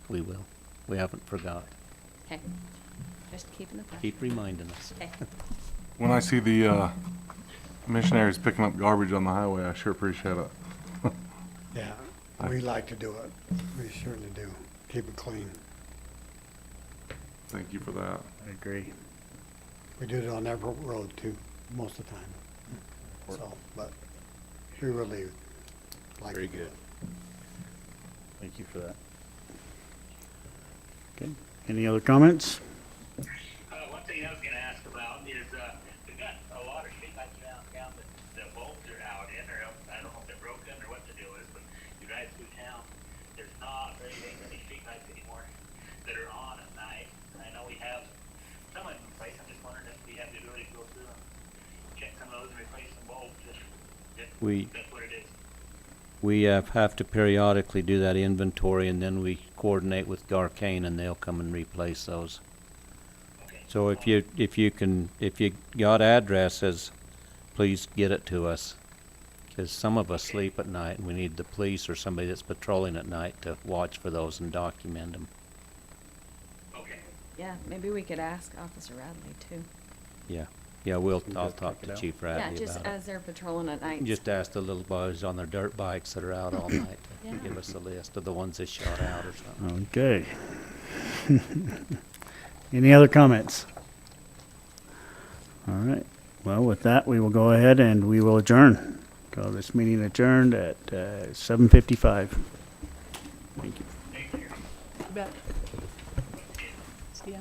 we will. We haven't forgot. Okay, just keeping the pressure. Keep reminding us. Okay. When I see the missionaries picking up garbage on the highway, I sure appreciate it. Yeah, we like to do it. We certainly do. Keep it clean. Thank you for that. I agree. We do it on Everett Road too, most of the time. So, but we really like to do it. Thank you for that. Okay, any other comments? One thing I was gonna ask about is, we've got a lot of streetlights around town that the bulbs are out in, or else, I don't know if they're broken or what the deal is, but you drive through town, there's not very many streetlights anymore that are on at night. I know we have some in place, I'm just wondering if we have the ability to go through and check some of those and replace some bulbs, if that's what it is. We have to periodically do that inventory, and then we coordinate with Garcane, and they'll come and replace those. So if you got addresses, please get it to us, because some of us sleep at night, and we need the police or somebody that's patrolling at night to watch for those and document them. Yeah, maybe we could ask Officer Radley too. Yeah, I'll talk to Chief Radley Yeah, about just it. as they're patrolling at night. Just ask the little boys on their dirt bikes that are out all night to Yeah. give us a list of the ones that shot out or something. Okay. Any other comments? All right. Well, with that, we will go ahead and we will adjourn. Call this meeting adjourned at 7:55. Thank you. You bet. See ya.